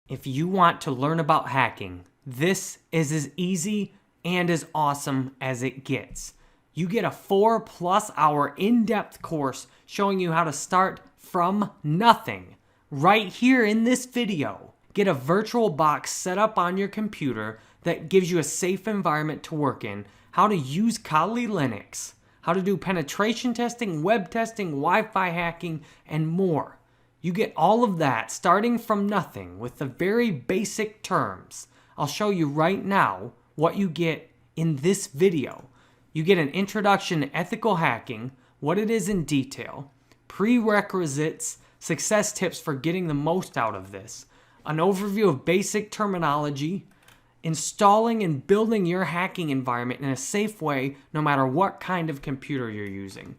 If you want to learn about hacking, this is as easy and as awesome as it gets. You get a 4+ hour in-depth course showing you how to start from nothing right here in this video. Get a virtual box set up on your computer that gives you a safe environment to work in, how to use Kali Linux, how to do penetration testing, web testing, Wi-Fi hacking, and more. You get all of that starting from nothing with the very basic terms. I'll show you right now what you get in this video. You get an introduction to ethical hacking, what it is in detail, prerequisites, success tips for getting the most out of this, an overview of basic terminology, installing and building your hacking environment in a safe way no matter what kind of computer you're using,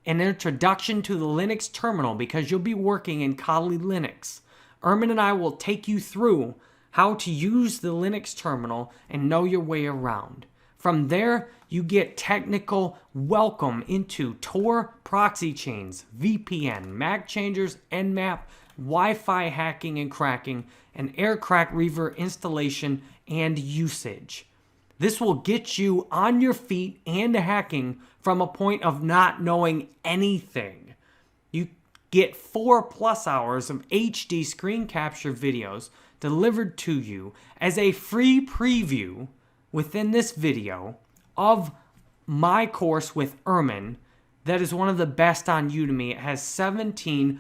an introduction to the Linux terminal because you'll be working in Kali Linux. Ermin and I will take you through how to use the Linux terminal and know your way around. From there, you get technical welcome into Tor proxy chains, VPN, MAC changers, Nmap, Wi-Fi hacking and cracking, and Aircrack Reaver installation and usage. This will get you on your feet and hacking from a point of not knowing anything. You get 4+ hours of HD screen capture videos delivered to you as a free preview within this video of my course with Ermin that is one of the best on Udemy. It has 17+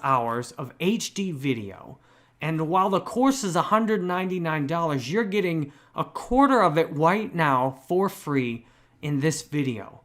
hours of HD video. And while the course is $199, you're getting a quarter of it right now for free in this video.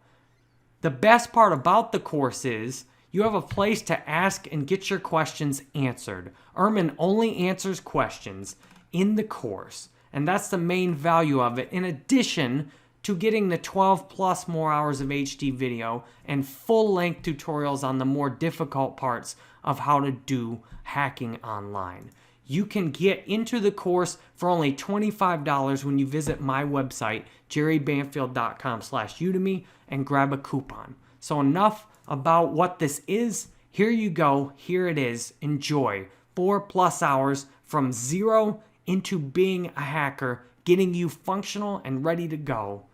The best part about the course is you have a place to ask and get your questions answered. Ermin only answers questions in the course, and that's the main value of it, in addition to getting the 12+ more hours of HD video and full-length tutorials on the more difficult parts of how to do hacking online. You can get into the course for only $25 when you visit my website, jerrybanfield.com/Udemy, and grab a coupon. So enough about what this is. Here you go. Here it is. Enjoy. 4+ hours from zero into being a hacker, getting you functional and ready to go.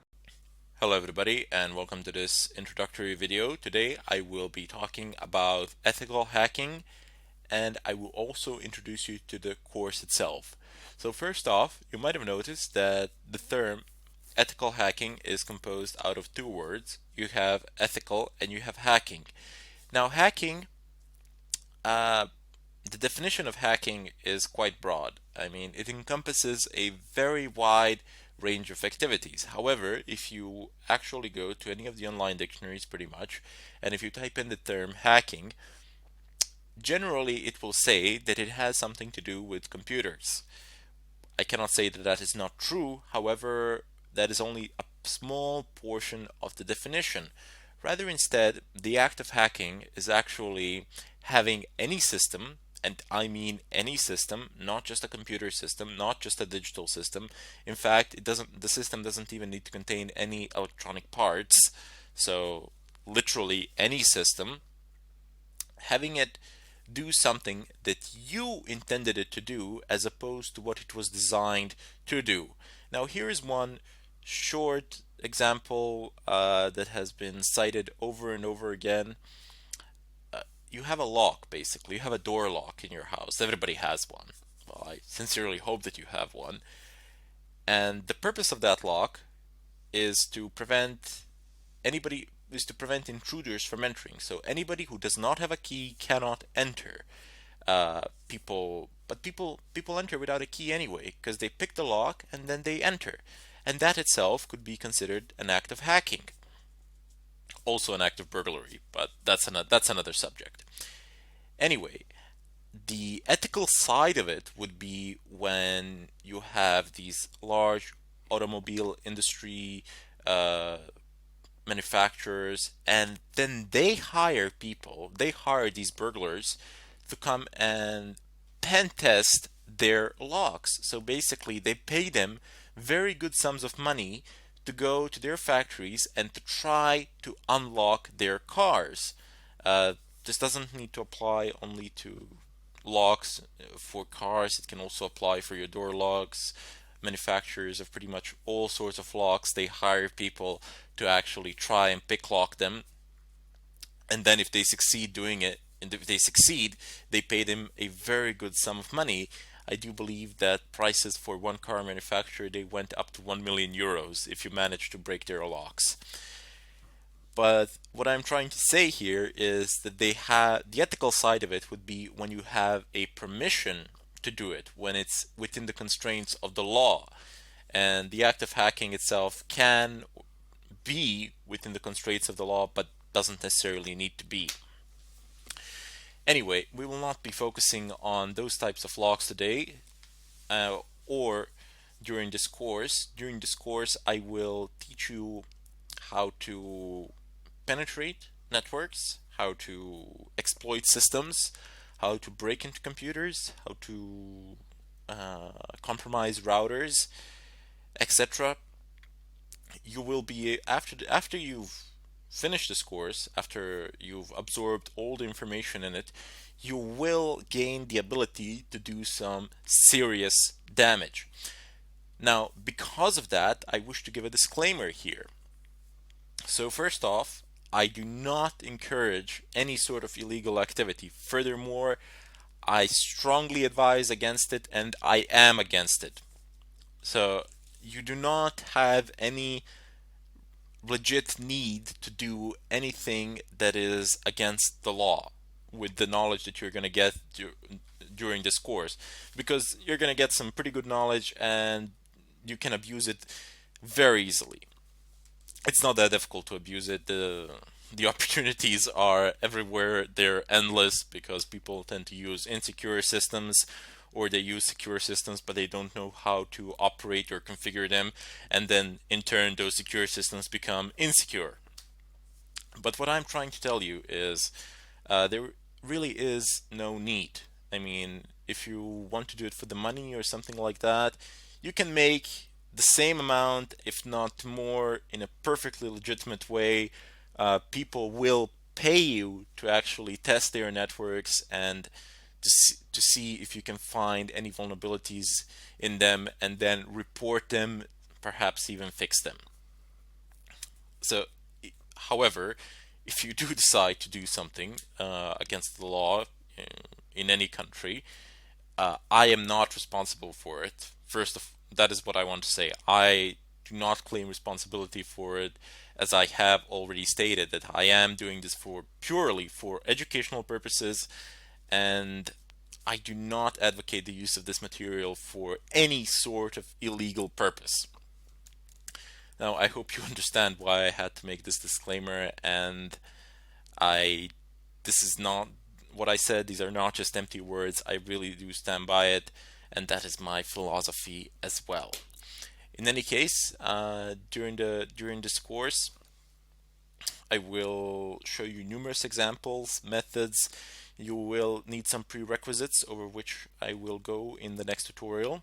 Hello everybody and welcome to this introductory video. Today I will be talking about ethical hacking, and I will also introduce you to the course itself. So first off, you might have noticed that the term ethical hacking is composed out of two words. You have ethical and you have hacking. Now hacking, the definition of hacking is quite broad. I mean, it encompasses a very wide range of activities. However, if you actually go to any of the online dictionaries pretty much, and if you type in the term hacking, generally it will say that it has something to do with computers. I cannot say that that is not true. However, that is only a small portion of the definition. Rather, instead, the act of hacking is actually having any system, and I mean any system, not just a computer system, not just a digital system. In fact, the system doesn't even need to contain any electronic parts. So literally any system, having it do something that you intended it to do as opposed to what it was designed to do. Now here is one short example that has been cited over and over again. You have a lock, basically. You have a door lock in your house. Everybody has one. Well, I sincerely hope that you have one. And the purpose of that lock is to prevent intruders from entering. So anybody who does not have a key cannot enter. People enter without a key anyway, because they pick the lock and then they enter. And that itself could be considered an act of hacking. Also an act of burglary, but that's another subject. Anyway, the ethical side of it would be when you have these large automobile industry manufacturers, and then they hire these burglars to come and pen test their locks. So basically they pay them very good sums of money to go to their factories and to try to unlock their cars. This doesn't need to apply only to locks for cars. It can also apply for your door locks. Manufacturers of pretty much all sorts of locks, they hire people to actually try and pick lock them, and then if they succeed doing it, and if they succeed, they pay them a very good sum of money. I do believe that prices for one car manufacturer, they went up to 1 million euros if you manage to break their locks. But what I'm trying to say here is that they have the ethical side of it would be when you have a permission to do it, when it's within the constraints of the law. And the act of hacking itself can be within the constraints of the law, but doesn't necessarily need to be. Anyway, we will not be focusing on those types of locks today, or during this course. During this course, I will teach you how to penetrate networks, how to exploit systems, how to break into computers, how to compromise routers, etc. You will be after you've finished this course, after you've absorbed all the information in it, you will gain the ability to do some serious damage. Now, because of that, I wish to give a disclaimer here. So first off, I do not encourage any sort of illegal activity. Furthermore, I strongly advise against it, and I am against it. So you do not have any legit need to do anything that is against the law with the knowledge that you're going to get during this course, because you're going to get some pretty good knowledge and you can abuse it very easily. It's not that difficult to abuse it. The opportunities are everywhere. They're endless because people tend to use insecure systems, or they use secure systems but they don't know how to operate or configure them, and then in turn those secure systems become insecure. But what I'm trying to tell you is there really is no need. I mean, if you want to do it for the money or something like that, you can make the same amount, if not more, in a perfectly legitimate way. People will pay you to actually test their networks and to see if you can find any vulnerabilities in them and then report them, perhaps even fix them. So, however, if you do decide to do something against the law in any country, I am not responsible for it. That is what I want to say. I do not claim responsibility for it, as I have already stated that I am doing this for purely for educational purposes, and I do not advocate the use of this material for any sort of illegal purpose. Now, I hope you understand why I had to make this disclaimer, and I this is not what I said. These are not just empty words. I really do stand by it, and that is my philosophy as well. In any case, during this course, I will show you numerous examples, methods. You will need some prerequisites over which I will go in the next tutorial.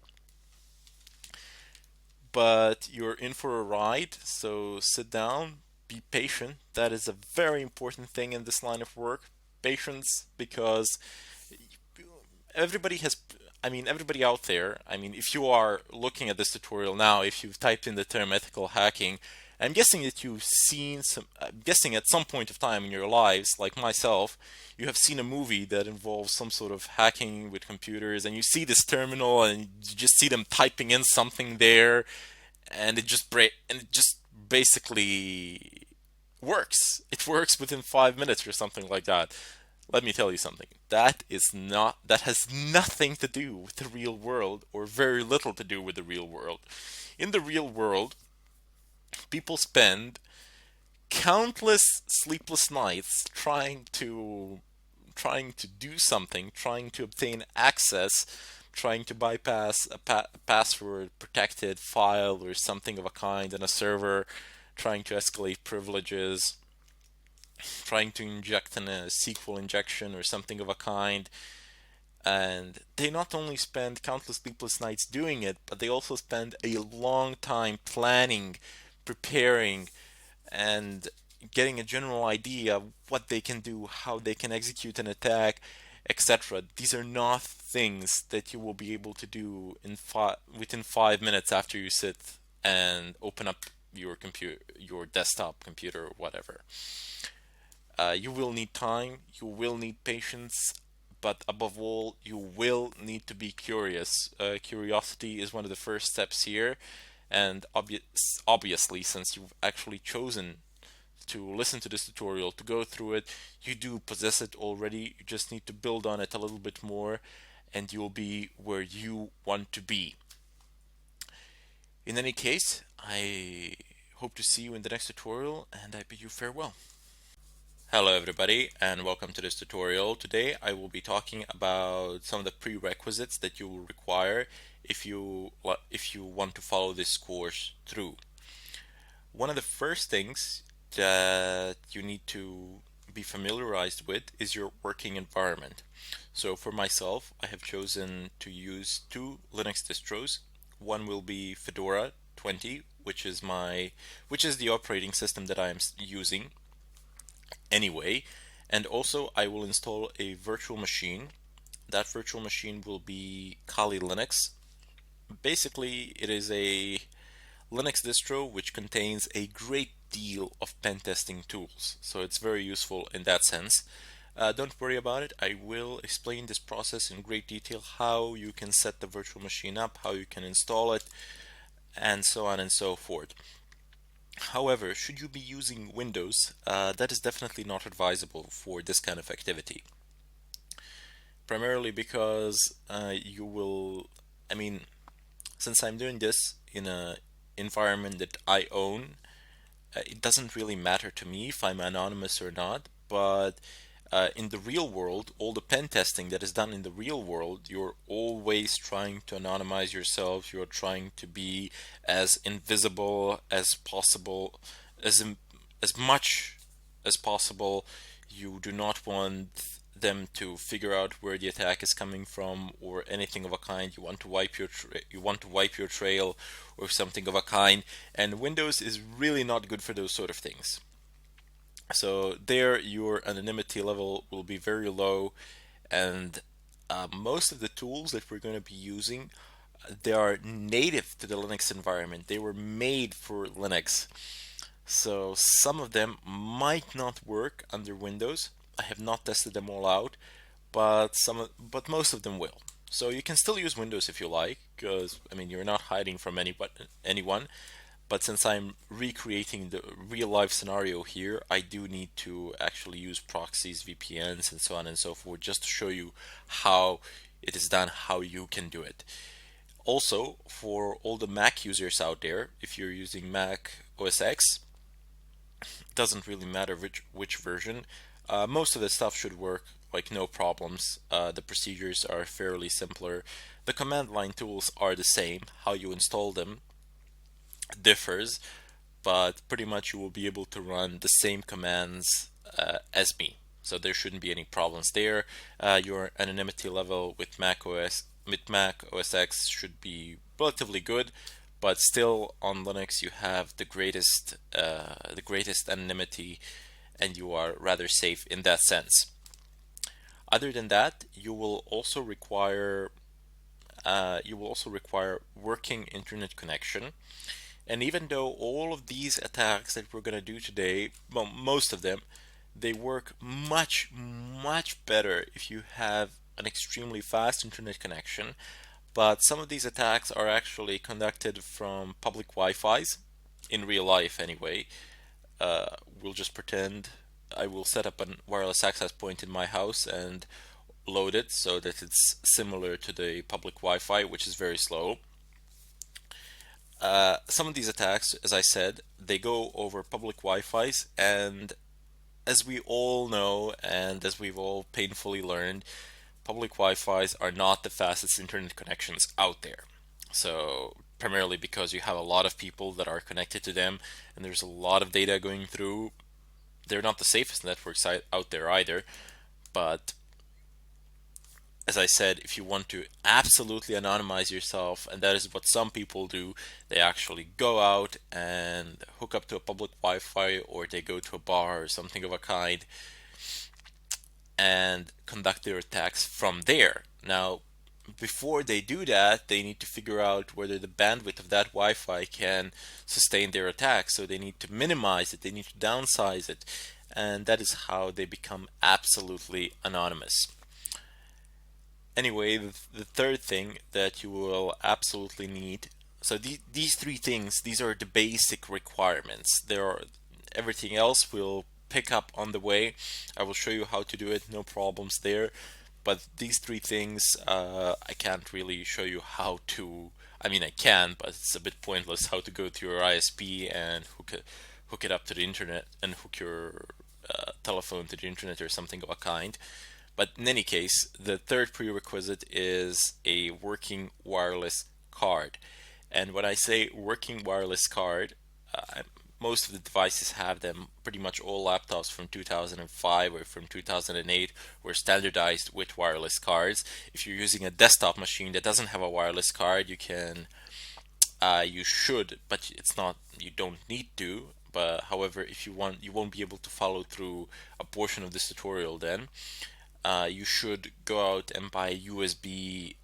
But you're in for a ride, so sit down, be patient. That is a very important thing in this line of work. Patience, because everybody has everybody out there, if you are looking at this tutorial now, if you've typed in the term ethical hacking, I'm guessing that you've seen I'm guessing at some point of time in your lives, like myself, you have seen a movie that involves some sort of hacking with computers, and you see this terminal and you just see them typing in something there, and it just basically works. It works within 5 minutes or something like that. Let me tell you something. That has nothing to do with the real world, or very little to do with the real world. In the real world, people spend countless sleepless nights trying to do something, trying to obtain access, trying to bypass a password protected file or something of a kind in a server, trying to escalate privileges, trying to inject in a SQL injection or something of a kind. And they not only spend countless sleepless nights doing it, but they also spend a long time planning, preparing, and getting a general idea of what they can do, how they can execute an attack, etc. These are not things that you will be able to do within 5 minutes after you sit and open up your computer, your desktop computer, or whatever. You will need time, you will need patience, but above all, you will need to be curious. Curiosity is one of the first steps here, and obviously, since you've actually chosen to listen to this tutorial, to go through it, you do possess it already. You just need to build on it a little bit more, and you'll be where you want to be. In any case, I hope to see you in the next tutorial, and I bid you farewell. Hello everybody, and welcome to this tutorial. Today I will be talking about some of the prerequisites that you will require if you want to follow this course through. One of the first things that you need to be familiarized with is your working environment. So for myself, I have chosen to use two Linux distros. One will be Fedora 20, which is the operating system that I am using anyway, and also I will install a virtual machine. That virtual machine will be Kali Linux. Basically, it is a Linux distro which contains a great deal of pen testing tools, so it's very useful in that sense. Don't worry about it, I will explain this process in great detail, how you can set the virtual machine up, how you can install it, and so on and so forth. However, should you be using Windows, that is definitely not advisable for this kind of activity. Primarily because I mean, since I'm doing this in an environment that I own, it doesn't really matter to me if I'm anonymous or not, but in the real world, all the pen testing that is done in the real world, you're always trying to anonymize yourself. You're trying to be as invisible as possible, as much as possible. You do not want them to figure out where the attack is coming from or anything of a kind. You want to wipe your trail or something of a kind. And Windows is really not good for those sort of things. So there, your anonymity level will be very low, and most of the tools that we're going to be using, they are native to the Linux environment. They were made for Linux. So some of them might not work under Windows. I have not tested them all out, but most of them will. So you can still use Windows if you like, because I mean you're not hiding from anyone. But since I'm recreating the real life scenario here, I do need to actually use proxies, VPNs, and so on and so forth, just to show you how it is done, how you can do it. Also, for all the Mac users out there, if you're using Mac OS X, it doesn't really matter which version. Most of the stuff should work like no problems. The procedures are fairly simpler. The command line tools are the same. How you install them differs, but pretty much you will be able to run the same commands as me. So there shouldn't be any problems there. Your anonymity level with Mac OS X should be relatively good, but still on Linux you have the greatest anonymity, and you are rather safe in that sense. Other than that, you will also require working internet connection. And even though all of these attacks that we're going to do today, well, most of them, they work much, much better if you have an extremely fast internet connection. But some of these attacks are actually conducted from public Wi-Fi's, in real life anyway. We'll just pretend I will set up a wireless access point in my house and load it so that it's similar to the public Wi-Fi, which is very slow. Some of these attacks, as I said, they go over public Wi-Fi's, and as we all know, and as we've all painfully learned, public Wi-Fi's are not the fastest internet connections out there. So primarily because you have a lot of people that are connected to them, and there's a lot of data going through. They're not the safest networks out there either, but as I said, if you want to absolutely anonymize yourself, and that is what some people do, they actually go out and hook up to a public Wi-Fi, or they go to a bar or something of a kind. and conduct their attacks from there. Now, before they do that, they need to figure out whether the bandwidth of that Wi-Fi can sustain their attack. So they need to minimize it, they need to downsize it, and that is how they become absolutely anonymous. Anyway, the third thing that you will absolutely need. So these three things, these are the basic requirements. There are everything else we'll pick up on the way. I will show you how to do it, no problems there. But these three things, I can't really show you how to. I mean, I can, but it's a bit pointless how to go to your ISP and hook it up to the internet and hook your telephone to the internet or something of a kind. But in any case, the third prerequisite is a working wireless card. And when I say working wireless card, most of the devices have them. Pretty much all laptops from 2005 or from 2008 were standardized with wireless cards. If you're using a desktop machine that doesn't have a wireless card, you should, but it's not. You don't need to. But however, if you want, you won't be able to follow through a portion of this tutorial then. You should go out and buy a USB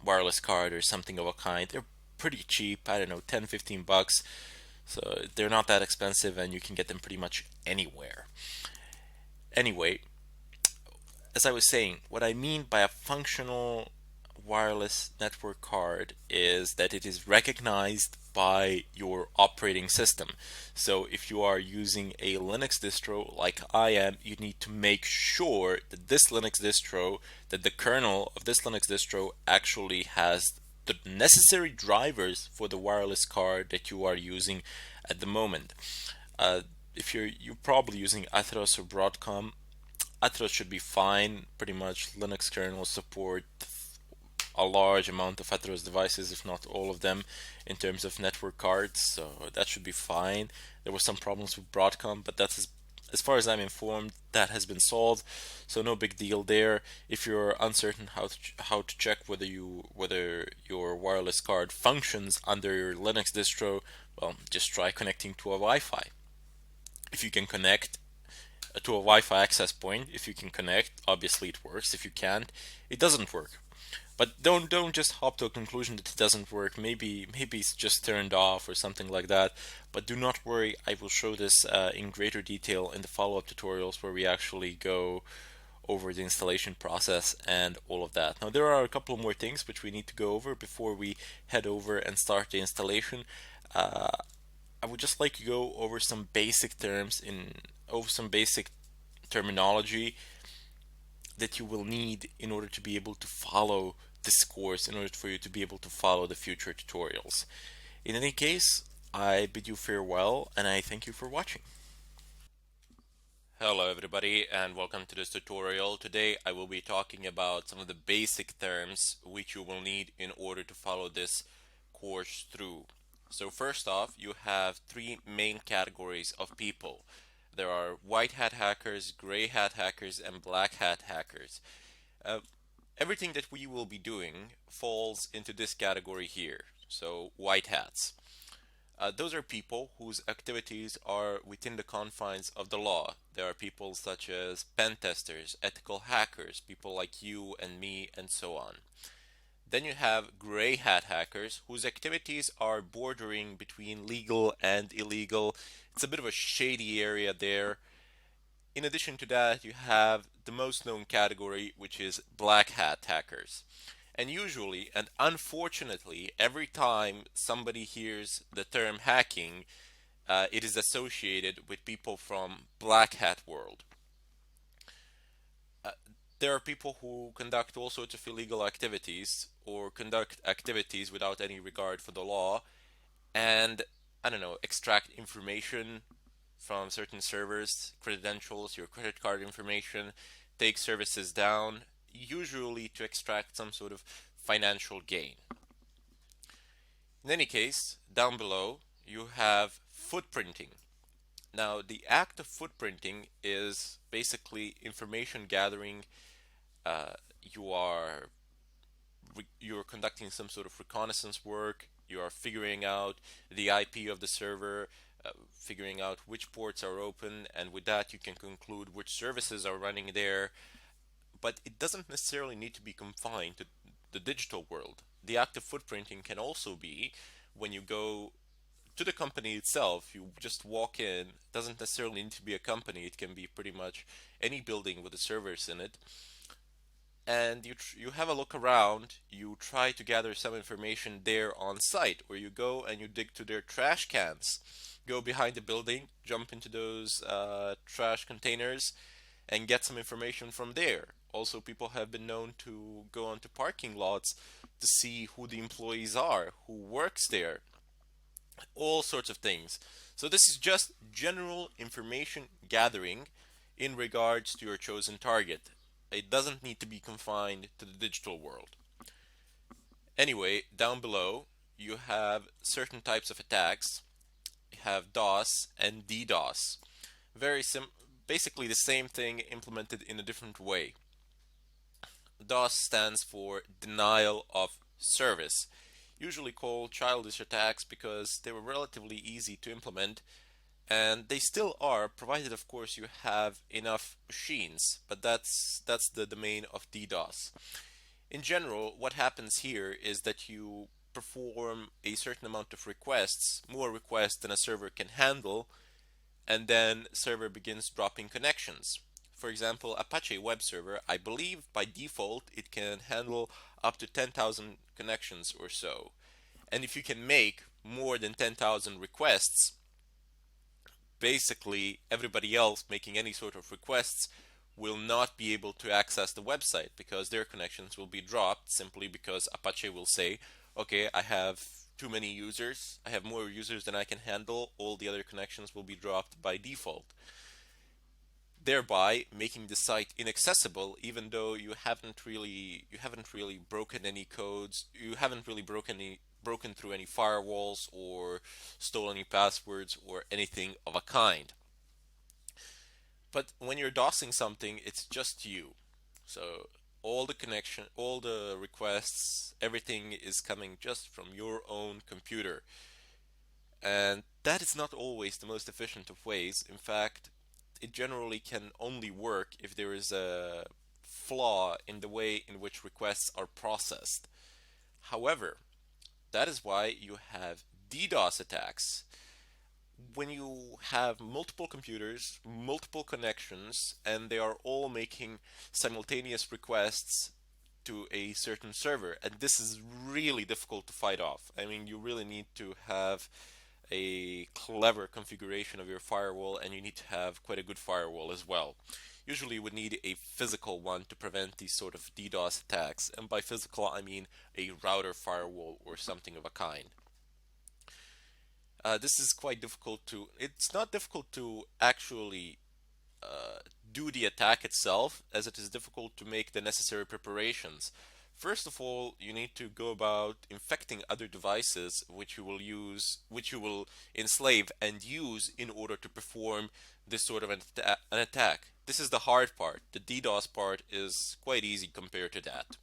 wireless card or something of a kind. They're pretty cheap, I don't know, 10, 15 bucks. So they're not that expensive and you can get them pretty much anywhere. Anyway, as I was saying, what I mean by a functional wireless network card is that it is recognized by your operating system. So if you are using a Linux distro like I am, you need to make sure that that the kernel of this Linux distro actually has the necessary drivers for the wireless card that you are using at the moment. If you're probably using Atheros or Broadcom, Atheros should be fine. Pretty much Linux kernel support a large amount of Atheros devices, if not all of them, in terms of network cards, so that should be fine. There were some problems with Broadcom, but as far as I'm informed, that has been solved, so no big deal there. If you're uncertain how to check whether your wireless card functions under your Linux distro, well, just try connecting to a Wi-Fi. If you can connect to a Wi-Fi access point, if you can connect, obviously it works. If you can't, it doesn't work. But don't just hop to a conclusion that it doesn't work. Maybe it's just turned off or something like that. But do not worry, I will show this in greater detail in the follow-up tutorials where we actually go over the installation process and all of that. Now there are a couple more things which we need to go over before we head over and start the installation. Uh, I would just like to go over some basic over some basic terminology that you will need in order to be able to follow this course, in order for you to be able to follow the future tutorials. In any case, I bid you farewell and I thank you for watching. Hello everybody and welcome to this tutorial. Today I will be talking about some of the basic terms which you will need in order to follow this course through. So first off, you have three main categories of people. There are white hat hackers, gray hat hackers, and black hat hackers. Uh, Everything that we will be doing falls into this category here. So white hats. Those are people whose activities are within the confines of the law. There are people such as pen testers, ethical hackers, people like you and me, and so on. Then you have gray hat hackers whose activities are bordering between legal and illegal. It's a bit of a shady area there. In addition to that, you have the most known category, which is black hat hackers. And usually, and unfortunately, every time somebody hears the term hacking, it is associated with people from black hat world. Uh, there are people who conduct all sorts of illegal activities or conduct activities without any regard for the law and, I don't know, extract information from certain servers, credentials, your credit card information, take services down, usually to extract some sort of financial gain. In any case, down below you have footprinting. Now, the act of footprinting is basically information gathering. Uh, you are you're conducting some sort of reconnaissance work. You are figuring out the IP of the server, figuring out which ports are open, and with that you can conclude which services are running there. But it doesn't necessarily need to be confined to the digital world. The active footprinting can also be when you go to the company itself, you just walk in. It doesn't necessarily need to be a company, it can be pretty much any building with the servers in it. And you have a look around, you try to gather some information there on site, or you go and you dig to their trash cans. Go behind the building, jump into those trash containers, and get some information from there. Also, people have been known to go onto parking lots to see who the employees are, who works there, all sorts of things. So this is just general information gathering in regards to your chosen target. It doesn't need to be confined to the digital world. Anyway, down below you have certain types of attacks. You have DOS and DDoS. Very basically the same thing implemented in a different way. DOS stands for denial of service, usually called childish attacks because they were relatively easy to implement, and they still are, provided of course you have enough machines, but that's the domain of DDoS. In general, what happens here is that you perform a certain amount of requests, more requests than a server can handle, and then server begins dropping connections. For example, Apache web server, I believe by default it can handle up to 10,000 connections or so. And if you can make more than 10,000 requests, basically everybody else making any sort of requests will not be able to access the website because their connections will be dropped simply because Apache will say, okay, I have too many users, I have more users than I can handle, all the other connections will be dropped by default, thereby making the site inaccessible even though you haven't really broken any codes, you haven't really broken through any firewalls or stole any passwords or anything of a kind. But when you're DOSing something, it's just you. So all the requests, everything is coming just from your own computer. And that is not always the most efficient of ways. In fact, it generally can only work if there is a flaw in the way in which requests are processed. However, that is why you have DDoS attacks. When you have multiple computers, multiple connections, and they are all making simultaneous requests to a certain server, and this is really difficult to fight off. I mean, you really need to have a clever configuration of your firewall, and you need to have quite a good firewall as well. Usually you would need a physical one to prevent these sort of DDoS attacks, and by physical I mean a router firewall or something of a kind. This is quite difficult to, it's not difficult to actually do the attack itself, as it is difficult to make the necessary preparations. First of all, you need to go about infecting other devices which you will enslave and use in order to perform this sort of an attack. This is the hard part. The DDoS part is quite easy compared to that.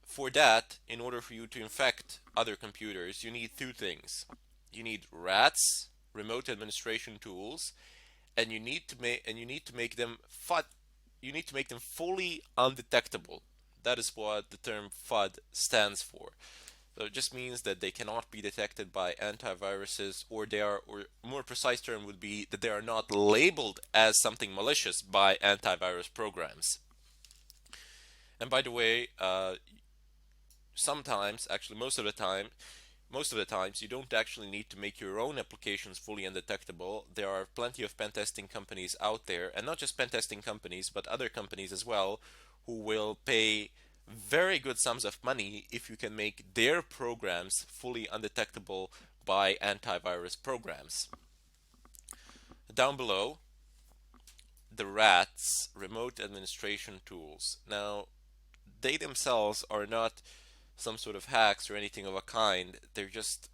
For that, in order for you to infect other computers, you need two things. You need RATs, remote administration tools, and you need to make them fully undetectable. That is what the term FUD stands for. So it just means that they cannot be detected by antiviruses, or or more precise term would be that they are not labeled as something malicious by antivirus programs. And by the way, sometimes, actually most of the times, you don't actually need to make your own applications fully undetectable. There are plenty of pen testing companies out there, and not just pen testing companies, but other companies as well, who will pay very good sums of money if you can make their programs fully undetectable by antivirus programs. Down below, the RATs, remote administration tools. Now, they themselves are not some sort of hacks or anything of a kind. You just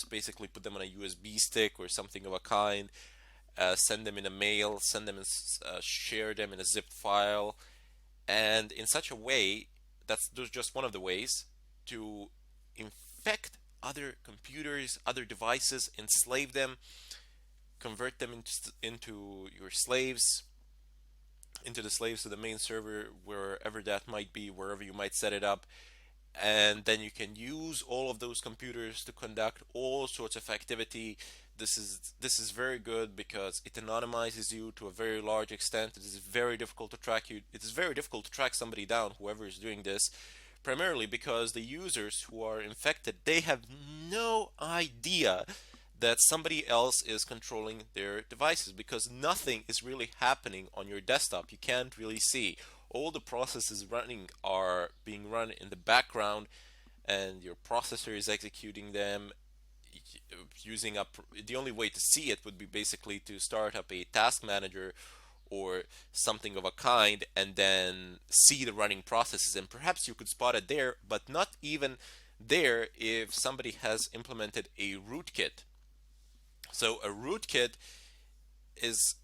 basically put them on a USB stick or something of a kind, send them in a mail, share them in a zip file, and in such a way, that's just one of the ways to infect other computers, other devices, enslave them, convert them into your slaves, into the slaves of the main server, wherever that might be, wherever you might set it up. And then you can use all of those computers to conduct all sorts of activity. This is very good because it anonymizes you to a very large extent. It is very difficult to track you. It is very difficult to track somebody down, whoever is doing this, primarily because the users who are infected, they have no idea that somebody else is controlling their devices, because nothing is really happening on your desktop. You can't really see. All the processes running are being run in the background, and your processor is executing them using up. The only way to see it would be basically to start up a task manager or something of a kind, and then see the running processes, and perhaps you could spot it there, but not even there if somebody has implemented a rootkit. So a rootkit is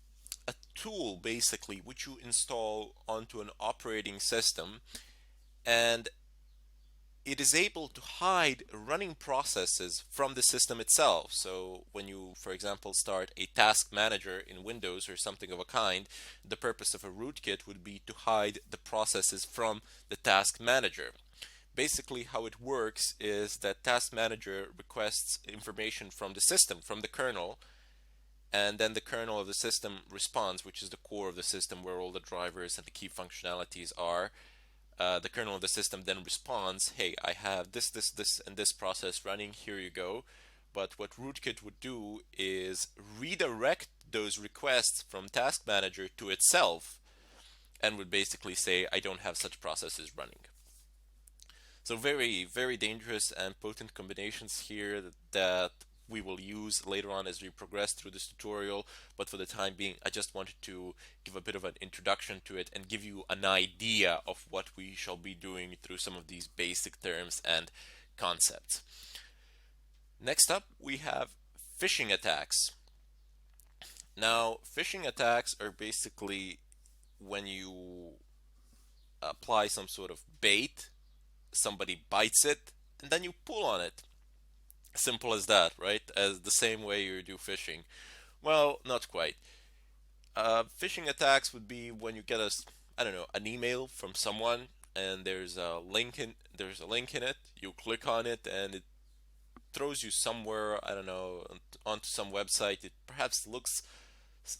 a tool basically which you install onto an operating system, and it is able to hide running processes from the system itself. So when you, for example, start a task manager in Windows or something of a kind, the purpose of a rootkit would be to hide the processes from the task manager. Basically, how it works is that task manager requests information from the system, from the kernel, and then the kernel of the system responds, which is the core of the system where all the drivers and the key functionalities are. The kernel of the system then responds, hey, I have this, and this process running, here you go. But what rootkit would do is redirect those requests from task manager to itself, and would basically say, I don't have such processes running. So very, very dangerous and potent combinations here that we will use later on as we progress through this tutorial, but for the time being, I just wanted to give a bit of an introduction to it and give you an idea of what we shall be doing through some of these basic terms and concepts. Next up, we have phishing attacks. Now, phishing attacks are basically when you apply some sort of bait, somebody bites it, and then you pull on it. Simple as that, right? As the same way you do phishing. Well, not quite. Phishing attacks would be when you get I don't know, an email from someone, and there's a link in it. You click on it, and it throws you somewhere, I don't know, onto some website. It perhaps looks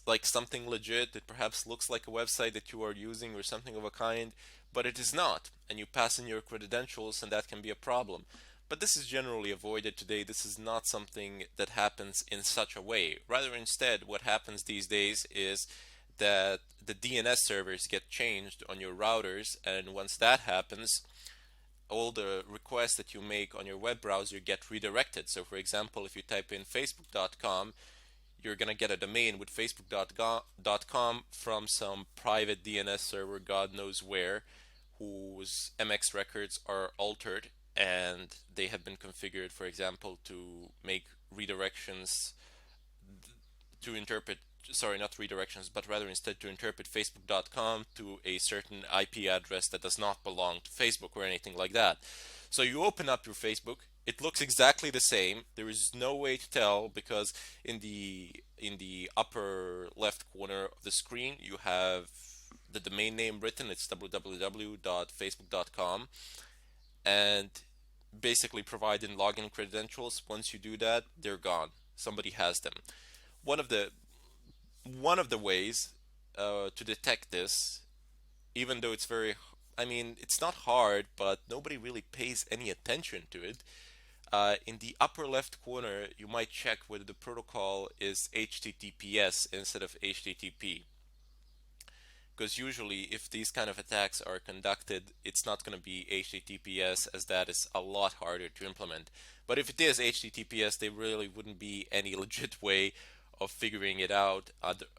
like something legit. It perhaps looks like a website that you are using or something of a kind, but it is not. And you pass in your credentials, and that can be a problem. But this is generally avoided today. This is not something that happens in such a way. Rather, instead, what happens these days is that the DNS servers get changed on your routers, and once that happens, all the requests that you make on your web browser get redirected. So for example, if you type in facebook.com, you're going to get a domain with facebook.com from some private DNS server, God knows where, whose MX records are altered, and they have been configured, for example, to make redirections, to interpret, sorry, not redirections, but rather instead to interpret facebook.com to a certain IP address that does not belong to Facebook or anything like that. So you open up your Facebook, it looks exactly the same. There is no way to tell, because in the upper left corner of the screen you have the domain name written. It's www.facebook.com, and basically provide in login credentials. Once you do that, they're gone. Somebody has them. One of the ways to detect this, even though it's very, I mean, it's not hard, but nobody really pays any attention to it. In the upper left corner, you might check whether the protocol is HTTPS instead of HTTP. Because usually, if these kind of attacks are conducted, it's not going to be HTTPS, as that is a lot harder to implement. But if it is HTTPS, there really wouldn't be any legit way of figuring it out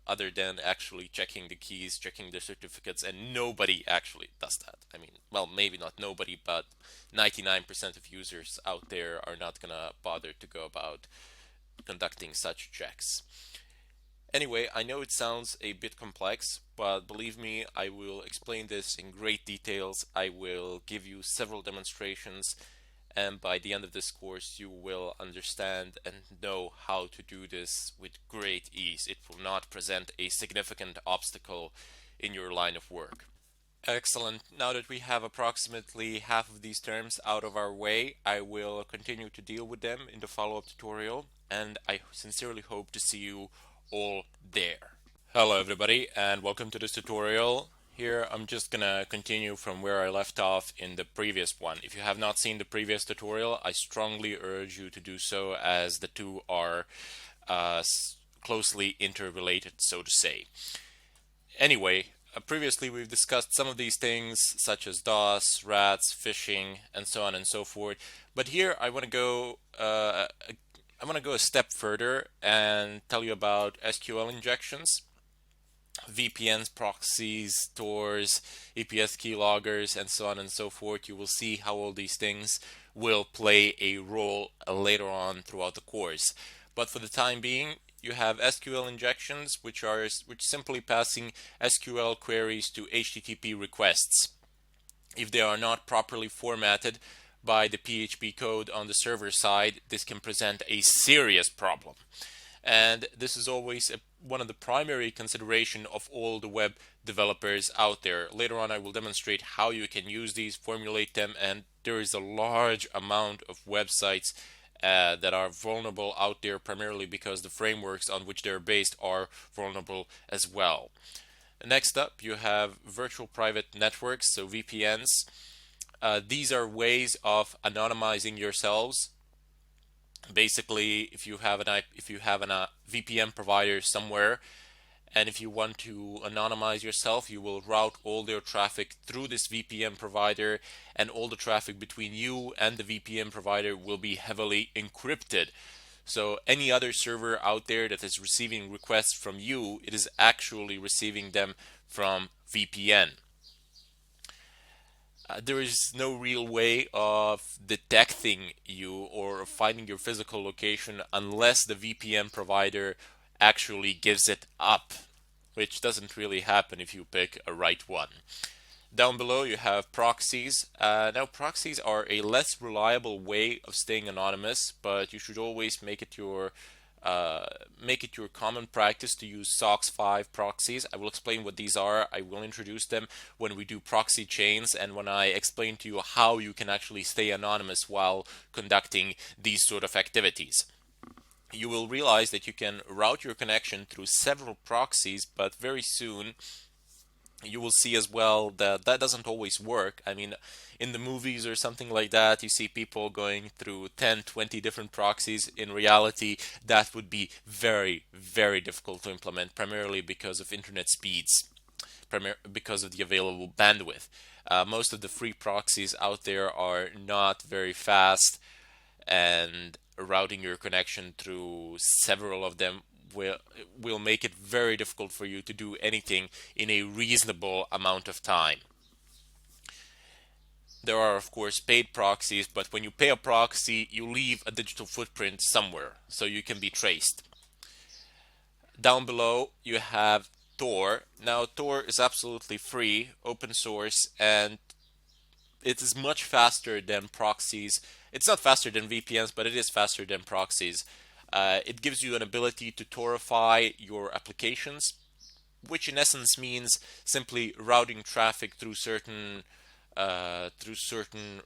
other than actually checking the keys, checking the certificates, and nobody actually does that. I mean, well, maybe not nobody, but 99% of users out there are not gonna bother to go about conducting such checks. Anyway, I know it sounds a bit complex, but believe me, I will explain this in great details. I will give you several demonstrations, and by the end of this course you will understand and know how to do this with great ease. It will not present a significant obstacle in your line of work. Excellent. Now that we have approximately half of these terms out of our way, I will continue to deal with them in the follow-up tutorial, and I sincerely hope to see you all there. Hello everybody, and welcome to this tutorial. Here I'm just gonna continue from where I left off in the previous one. If you have not seen the previous tutorial, I strongly urge you to do so, as the two are closely interrelated, so to say. Anyway, previously we've discussed some of these things such as DOS, rats, phishing, and so on and so forth. But here I want to go a step further and tell you about SQL injections, VPNs, proxies, stores, EPS keyloggers, and so on and so forth. You will see how all these things will play a role later on throughout the course. But for the time being, you have SQL injections, which simply passing SQL queries to HTTP requests. If they are not properly formatted by the PHP code on the server side, this can present a serious problem. And this is always one of the primary consideration of all the web developers out there. Later on I will demonstrate how you can use these, formulate them, and there is a large amount of websites that are vulnerable out there, primarily because the frameworks on which they're based are vulnerable as well. Next up, you have virtual private networks, so VPNs. These are ways of anonymizing yourselves. Basically, if you have a VPN provider somewhere, and if you want to anonymize yourself, you will route all their traffic through this VPN provider, and all the traffic between you and the VPN provider will be heavily encrypted. So any other server out there that is receiving requests from you, it is actually receiving them from VPN. There is no real way of detecting you or finding your physical location unless the VPN provider actually gives it up, which doesn't really happen if you pick a right one. Down below you have proxies. Now proxies are a less reliable way of staying anonymous, but you should always make it your common practice to use SOCKS 5 proxies. I will explain what these are. I will introduce them when we do proxy chains and when I explain to you how you can actually stay anonymous while conducting these sort of activities. You will realize that you can route your connection through several proxies, but very soon you will see as well that that doesn't always work. I mean, in the movies or something like that, you see people going through 10, 20 different proxies. In reality, that would be very, very difficult to implement, primarily because of internet speeds, because of the available bandwidth. Most of the free proxies out there are not very fast, and routing your connection through several of them will make it very difficult for you to do anything in a reasonable amount of time. There are of course paid proxies, but when you pay a proxy, you leave a digital footprint somewhere so you can be traced. Down below you have Tor. Now Tor is absolutely free, open source, and it is much faster than proxies. It's not faster than VPNs, but it is faster than proxies. It gives you an ability to Torify your applications, which in essence means simply routing traffic through certain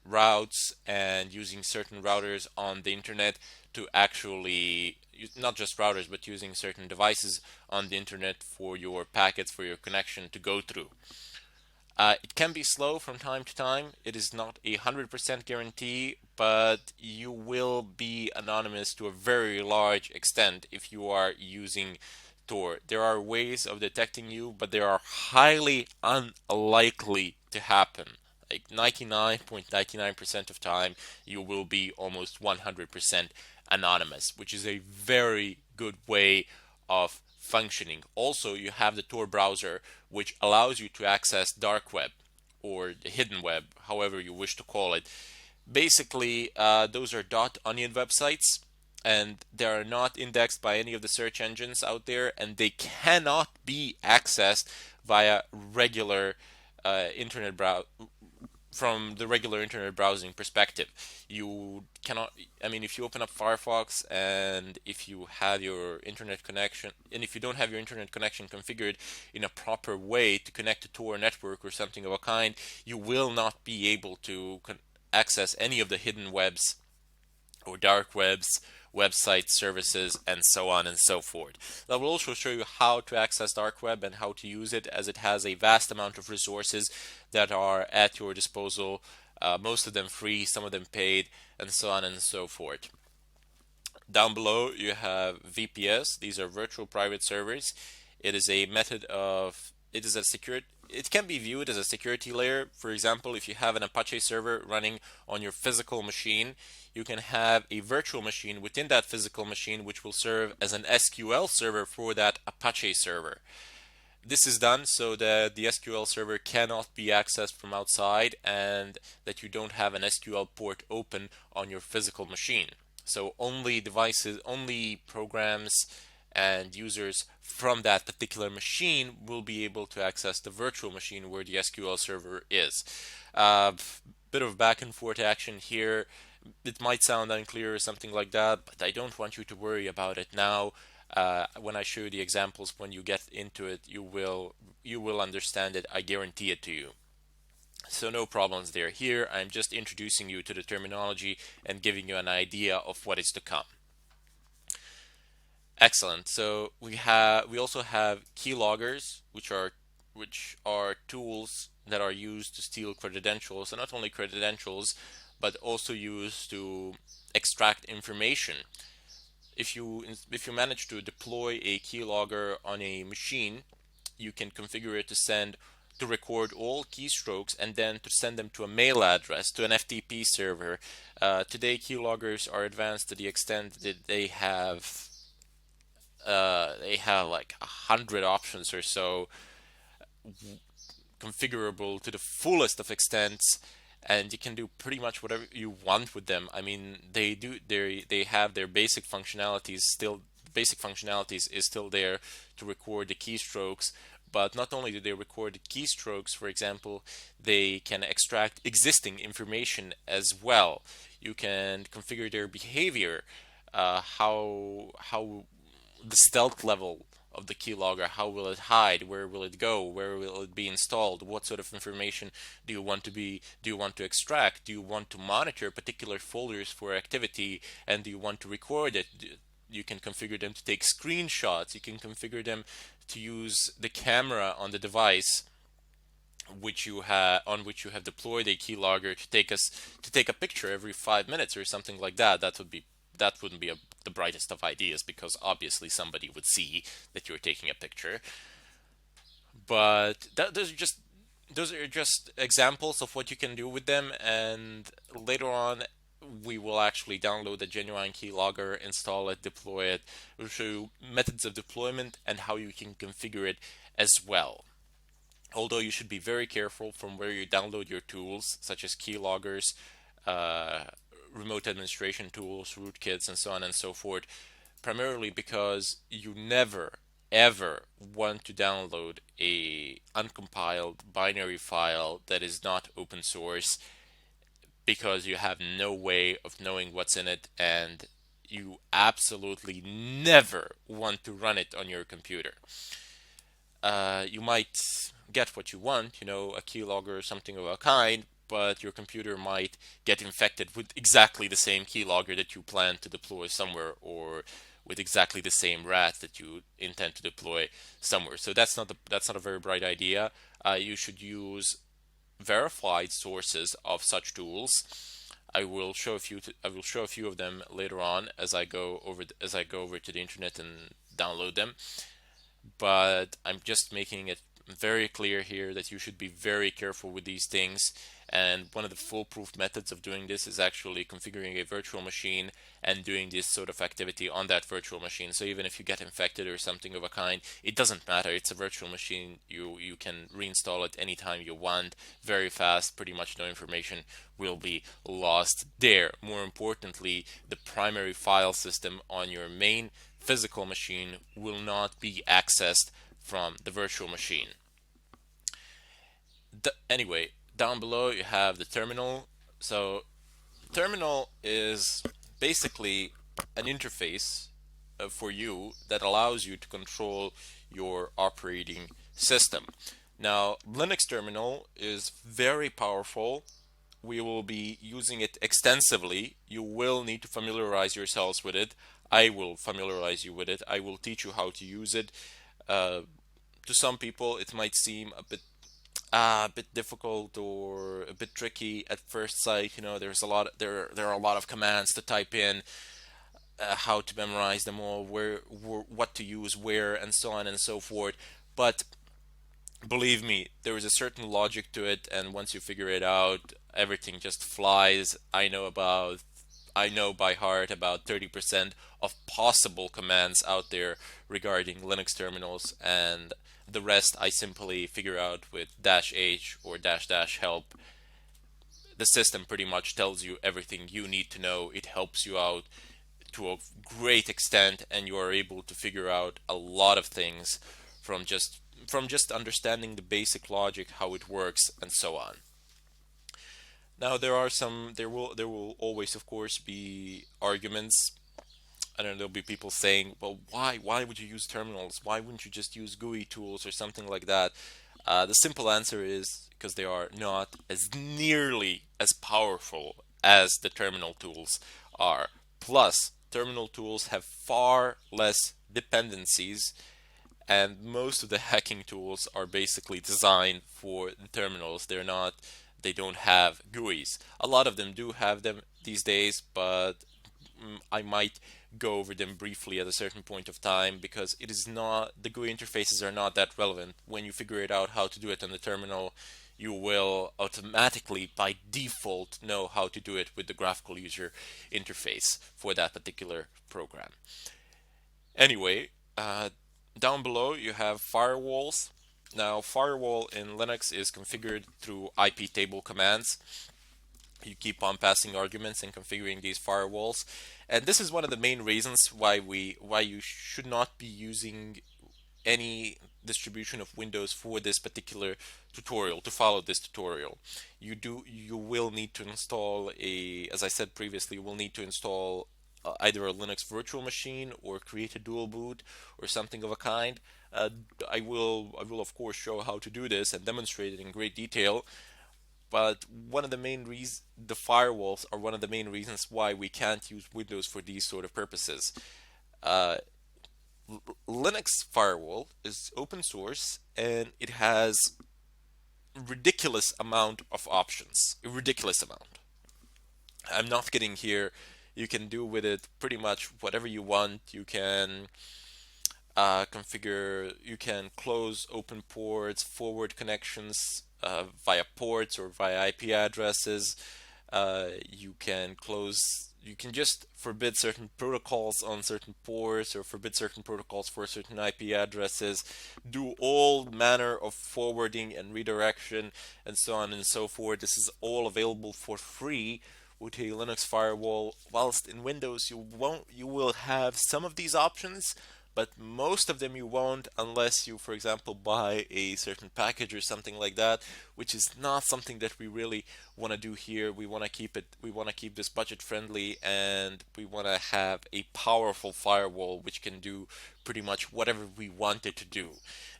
routes and using certain routers on the internet to actually, not just routers, but using certain devices on the internet for your packets, for your connection to go through. It can be slow from time to time. It is not a 100% guarantee, but you will be anonymous to a very large extent if you are using Tor. There are ways of detecting you, but they are highly unlikely to happen. Like 99.99% of time, you will be almost 100% anonymous, which is a very good way of functioning. Also, you have the Tor browser, which allows you to access dark web or the hidden web, however you wish to call it. Basically, those are .onion websites, and they are not indexed by any of the search engines out there, and they cannot be accessed via regular internet from the regular internet browsing perspective. You cannot, I mean, if you open up Firefox and if you have your internet connection, and if you don't have your internet connection configured in a proper way to connect to Tor network or something of a kind, you will not be able to access any of the hidden webs or dark webs, website services, and so on and so forth. I will also show you how to access dark web and how to use it, as it has a vast amount of resources that are at your disposal, most of them free, some of them paid, and so on and so forth. Down below you have VPS. These are virtual private servers. It is a method of, it is a secure, it can be viewed as a security layer. For example, if you have an Apache server running on your physical machine, you can have a virtual machine within that physical machine which will serve as an SQL server for that Apache server. This is done so that the SQL server cannot be accessed from outside and that you don't have an SQL port open on your physical machine. So only devices, only programs and users from that particular machine will be able to access the virtual machine where the SQL server is. Bit of back and forth action here. It might sound unclear or something like that, but I don't want you to worry about it now. When I show you the examples, when you get into it, you will understand it. I guarantee it to you. So no problems there. Here, I'm just introducing you to the terminology and giving you an idea of what is to come. Excellent. So we also have keyloggers, which are tools that are used to steal credentials, and not only credentials, but also used to extract information. If you manage to deploy a keylogger on a machine, you can configure it to record all keystrokes and then to send them to a mail address, to an FTP server. Today, keyloggers are advanced to the extent that they have like 100 options or so, configurable to the fullest of extents, and you can do pretty much whatever you want with them. I mean, they have their basic functionalities still. Basic functionalities is still there to record the keystrokes, but not only do they record the keystrokes, for example, they can extract existing information as well. You can configure their behavior, how the stealth level of the keylogger, how will it hide, where will it go, where will it be installed, what sort of information do you want to extract, do you want to monitor particular folders for activity, and do you want to record it. You can configure them to take screenshots, you can configure them to use the camera on the device on which you have deployed a keylogger to take a picture every 5 minutes or something like that. That wouldn't be the brightest of ideas, because obviously somebody would see that you're taking a picture. But those are just examples of what you can do with them, and later on we will actually download the genuine keylogger, install it, deploy it. We'll show you methods of deployment and how you can configure it as well. Although you should be very careful from where you download your tools, such as keyloggers, remote administration tools, rootkits, and so on and so forth, primarily because you never ever want to download a uncompiled binary file that is not open source, because you have no way of knowing what's in it, and you absolutely never want to run it on your computer. You might get what you want, a keylogger or something of a kind, but your computer might get infected with exactly the same keylogger that you plan to deploy somewhere, or with exactly the same rat that you intend to deploy somewhere. So that's not a very bright idea. You should use verified sources of such tools. I will show a few of them later on as I go over to the internet and download them. But I'm just making it very clear here that you should be very careful with these things. And one of the foolproof methods of doing this is actually configuring a virtual machine and doing this sort of activity on that virtual machine. So even if you get infected or something of a kind, it doesn't matter. It's a virtual machine. You can reinstall it anytime you want, very fast. Pretty much no information will be lost there. More importantly, the primary file system on your main physical machine will not be accessed from the virtual machine. Anyway, Down below you have the terminal. So terminal is basically an interface for you that allows you to control your operating system. Now, Linux terminal is very powerful. We will be using it extensively. You will need to familiarize yourselves with it. I will familiarize you with it. I will teach you how to use it. Uh, to some people, it might seem a bit difficult or a bit tricky at first sight. You know, there are a lot of commands to type in, how to memorize them all, what to use where, and so on and so forth. But believe me, there is a certain logic to it, and once you figure it out, everything just flies. I know by heart about 30% of possible commands out there regarding Linux terminals, and the rest I simply figure out with dash h or dash dash help. The system pretty much tells you everything you need to know. It helps you out to a great extent, and you are able to figure out a lot of things from just understanding the basic logic, how it works, and so on. Now there will always, of course, be arguments. I don't know, there'll be people saying, well, why would you use terminals? Why wouldn't you just use GUI tools or something like that? The simple answer is because they are not as nearly as powerful as the terminal tools are. Plus, terminal tools have far less dependencies, and most of the hacking tools are basically designed for the terminals. They don't have GUIs. A lot of them do have them these days, but I might go over them briefly at a certain point of time, because it is not the GUI interfaces are not that relevant. When you figure it out how to do it on the terminal, you will automatically by default know how to do it with the graphical user interface for that particular program. Anyway, down below you have firewalls. Now, firewall in Linux is configured through IP table commands. You keep on passing arguments and configuring these firewalls, and this is one of the main reasons why you should not be using any distribution of Windows for this particular tutorial, to follow this tutorial. You will need to install as I said previously, you will need to install either a Linux virtual machine or create a dual boot or something of a kind. I will of course show how to do this and demonstrate it in great detail. But one of the main reasons, the firewalls are one of the main reasons why we can't use Windows for these sort of purposes. Uh, Linux firewall is open source, and it has a ridiculous amount of options. A ridiculous amount. I'm not kidding here. You can do with it pretty much whatever you want. You can close open ports, forward connections via ports or via IP addresses. You can just forbid certain protocols on certain ports or forbid certain protocols for certain IP addresses, do all manner of forwarding and redirection, and so on and so forth. This is all available for free with a Linux firewall, whilst in Windows you will have some of these options, but most of them you won't, unless you, for example, buy a certain package or something like that, which is not something that we really want to do here. We want to keep this budget friendly, and we want to have a powerful firewall which can do pretty much whatever we want it to do.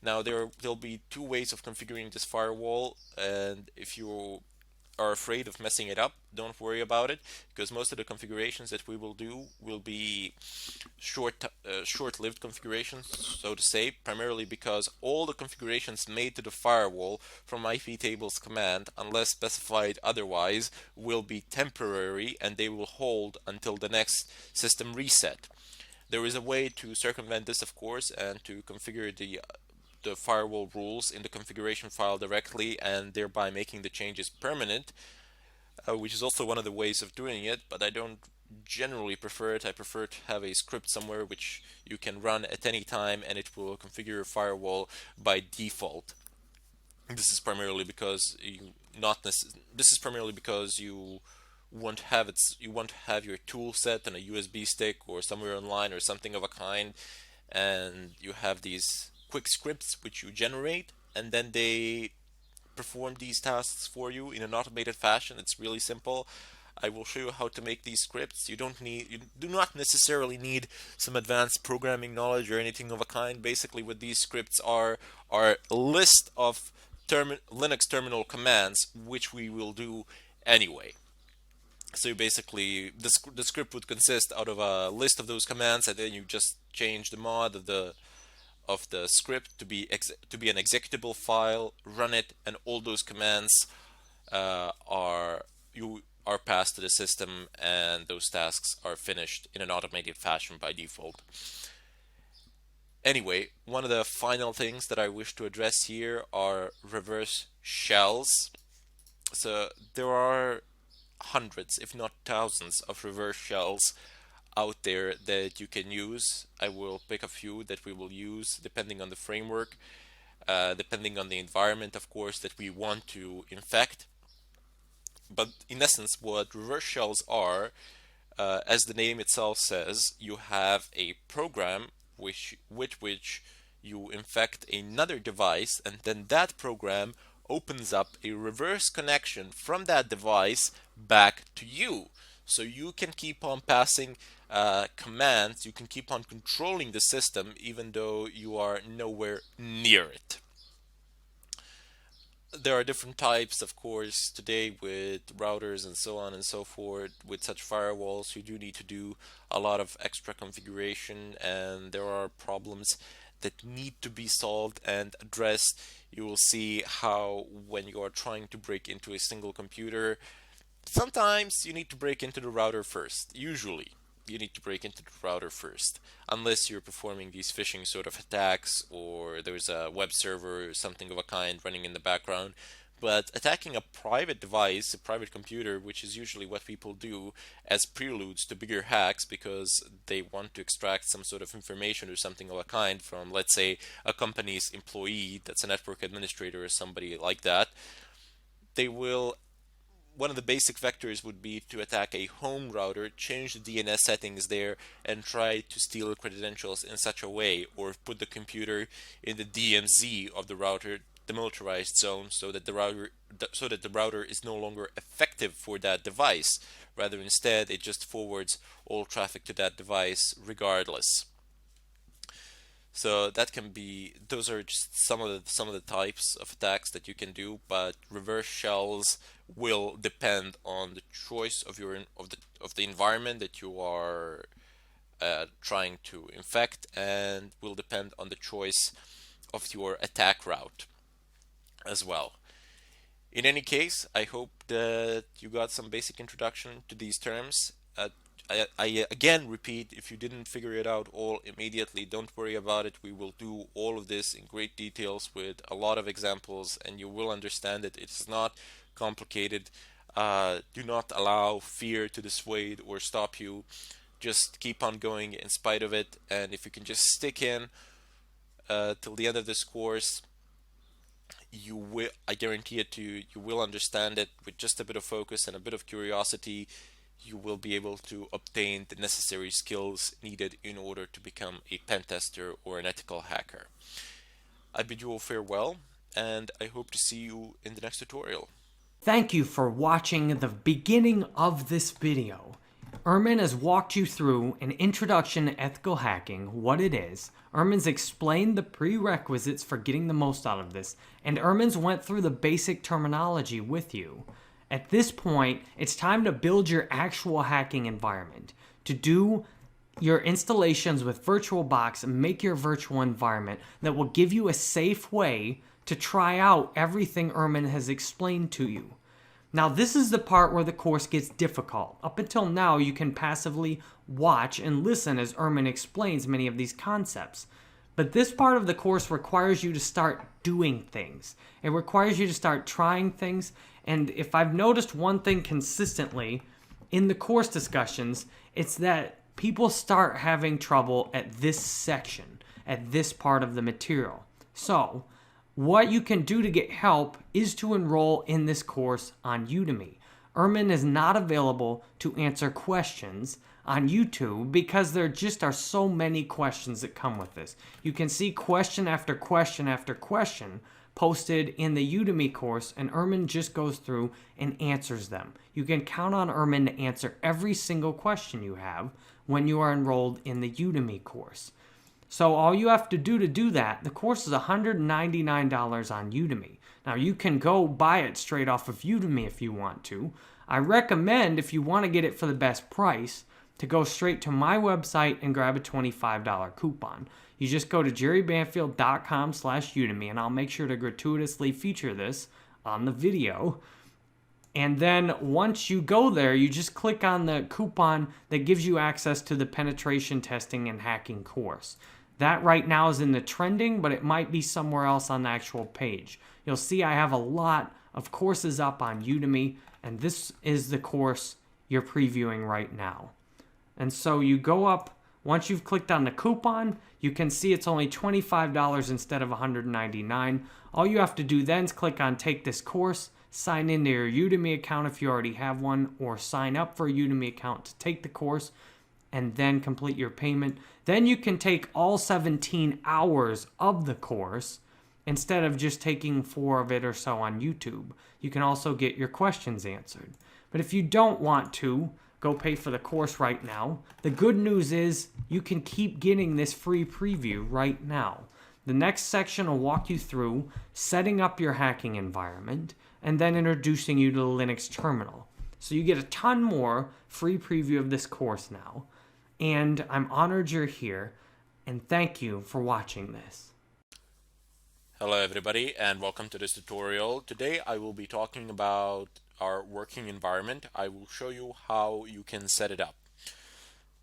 Now there'll be two ways of configuring this firewall, and if you are afraid of messing it up, don't worry about it, because most of the configurations that we will do will be short-lived configurations, so to say, primarily because all the configurations made to the firewall from iptables command, unless specified otherwise, will be temporary, and they will hold until the next system reset. There is a way to circumvent this, of course, and to configure the firewall rules in the configuration file directly, and thereby making the changes permanent, which is also one of the ways of doing it, but I don't generally prefer it. I prefer to have a script somewhere which you can run at any time, and it will configure your firewall by default. This is primarily because you won't have your tool set on a USB stick or somewhere online or something of a kind, and you have these quick scripts which you generate, and then they perform these tasks for you in an automated fashion. It's really simple. I will show you how to make these scripts. You do not necessarily need some advanced programming knowledge or anything of a kind. Basically, what these scripts are a list of Linux terminal commands, which we will do anyway. So basically, the script would consist out of a list of those commands, and then you just change the mod of the script to be an executable file, run it, and all those commands are passed to the system, and those tasks are finished in an automated fashion by default. Anyway, one of the final things that I wish to address here are reverse shells. So there are hundreds, if not thousands, of reverse shells out there that you can use. I will pick a few that we will use depending on the framework, depending on the environment, of course, that we want to infect. But in essence, what reverse shells are, as the name itself says, you have a program with which you infect another device, and then that program opens up a reverse connection from that device back to you. So you can keep on passing commands, you can keep on controlling the system even though you are nowhere near it. There are different types, of course, today with routers and so on and so forth. With such firewalls, you do need to do a lot of extra configuration, and there are problems that need to be solved and addressed. You will see how when you are trying to break into a single computer, sometimes you need to break into the router first. Usually you need to break into the router first, unless you're performing these phishing sort of attacks, or there's a web server or something of a kind running in the background. But attacking a private device, a private computer, which is usually what people do as preludes to bigger hacks because they want to extract some sort of information or something of a kind from, let's say, a company's employee that's a network administrator or somebody like that, they will one of the basic vectors would be to attack a home router, change the DNS settings there, and try to steal credentials in such a way, or put the computer in the DMZ of the router, the militarized zone, so that the router is no longer effective for that device. Rather, instead, it just forwards all traffic to that device regardless. So that can be, those are just some of the types of attacks that you can do, but reverse shells will depend on the choice of the environment that you are trying to infect, and will depend on the choice of your attack route as well. In any case, I hope that you got some basic introduction to these terms. I again repeat, if you didn't figure it out all immediately, don't worry about it. We will do all of this in great details with a lot of examples, and you will understand it. It's not complicated. Do not allow fear to dissuade or stop you. Just keep on going in spite of it, and if you can just stick in till the end of this course, you will, I guarantee it to you, you will understand it. With just a bit of focus and a bit of curiosity, you will be able to obtain the necessary skills needed in order to become a pen tester or an ethical hacker. I bid you all farewell, and I hope to see you in the next tutorial. Thank you for watching the beginning of this video. Ermin has walked you through an introduction to ethical hacking, what it is. Ermin's explained the prerequisites for getting the most out of this, and Ermin's went through the basic terminology with you. At this point, it's time to build your actual hacking environment. To do your installations with VirtualBox and make your virtual environment that will give you a safe way to try out everything Ermin has explained to you. Now, this is the part where the course gets difficult. Up until now, you can passively watch and listen as Ermin explains many of these concepts. But this part of the course requires you to start doing things. It requires you to start trying things. And if I've noticed one thing consistently in the course discussions, it's that people start having trouble at this section, at this part of the material. So, what you can do to get help is to enroll in this course on Udemy. Ermin is not available to answer questions on YouTube because there just are so many questions that come with this. You can see question after question after question, posted in the Udemy course, and Ermin just goes through and answers them. You can count on Ermin to answer every single question you have when you are enrolled in the Udemy course. So all you have to do that, the course is $199 on Udemy. Now you can go buy it straight off of Udemy if you want to. I recommend, if you want to get it for the best price, to go straight to my website and grab a $25 coupon. You just go to jerrybanfield.com/Udemy, and I'll make sure to gratuitously feature this on the video. And then once you go there, you just click on the coupon that gives you access to the penetration testing and hacking course. That right now is in the trending, but it might be somewhere else on the actual page. You'll see I have a lot of courses up on Udemy, and this is the course you're previewing right now. And so you go up, once you've clicked on the coupon, you can see it's only $25 instead of $199. All you have to do then is click on Take This Course, sign into your Udemy account if you already have one, or sign up for a Udemy account to take the course, and then complete your payment. Then you can take all 17 hours of the course instead of just taking 4 of it or so on YouTube. You can also get your questions answered. But if you don't want to go pay for the course right now, the good news is you can keep getting this free preview right now. The next section will walk you through setting up your hacking environment and then introducing you to the Linux terminal. So you get a ton more free preview of this course now. And I'm honored you're here, and thank you for watching this. Hello everybody, and welcome to this tutorial. Today I will be talking about our working environment. I will show you how you can set it up.